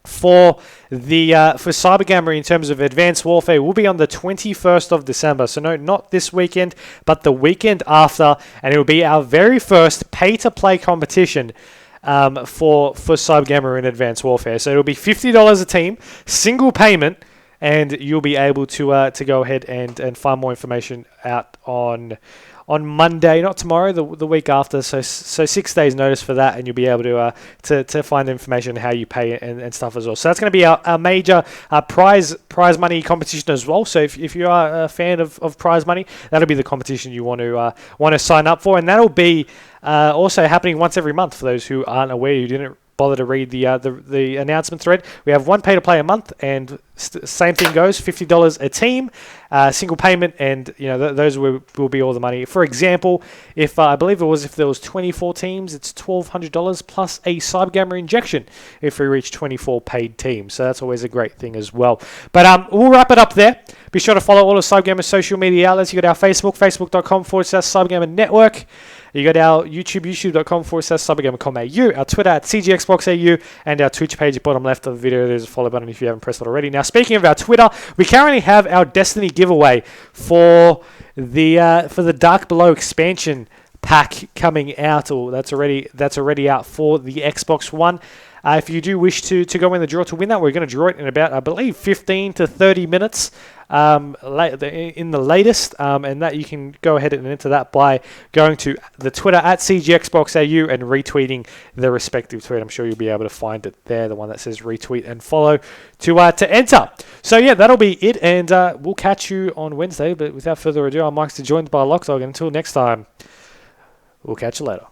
Speaker 1: for CyberGamer in terms of Advanced Warfare will be on the 21st of December. So no, not this weekend, but the weekend after, and it will be our very first pay-to-play competition for CyberGamer in Advanced Warfare. So it'll be $50 a team, single payment, and you'll be able to go ahead and find more information out on Monday, not tomorrow, the week after. So 6 days notice for that, and you'll be able to find information on how you pay and stuff as well. So that's going to be our major prize money competition as well. So if you are a fan of prize money, that'll be the competition you want to sign up for, and that'll be also happening once every month for those who aren't aware, who didn't bother to read the announcement thread. We have one pay to play a month, and same thing goes, $50 a team, single payment, and those will be all the money. For example, if I believe if there was 24 teams, it's $1,200 plus a CyberGamer injection if we reach 24 paid teams. So that's always a great thing as well. But we'll wrap it up there. Be sure to follow all of CyberGamer's social media outlets. You got our Facebook, facebook.com/CyberGamer Network. You got our YouTube, youtube.com/CyberGamer.com.au, our Twitter at CGXboxAU, and our Twitch page at bottom left of the video. There's a follow button if you haven't pressed it already. Now, speaking of our Twitter, we currently have our Destiny giveaway for the Dark Below expansion pack coming out, or that's already out for the Xbox One. If you do wish to go in the draw to win that, we're going to draw it in about, I believe, 15 to 30 minutes in the latest, and that you can go ahead and enter that by going to the Twitter at CGXboxAU and retweeting the respective tweet. I'm sure you'll be able to find it there, the one that says retweet and follow to enter. So yeah, that'll be it, and we'll catch you on Wednesday. But without further ado, I'm Myksta, joined by Lachdog, and until next time, we'll catch you later.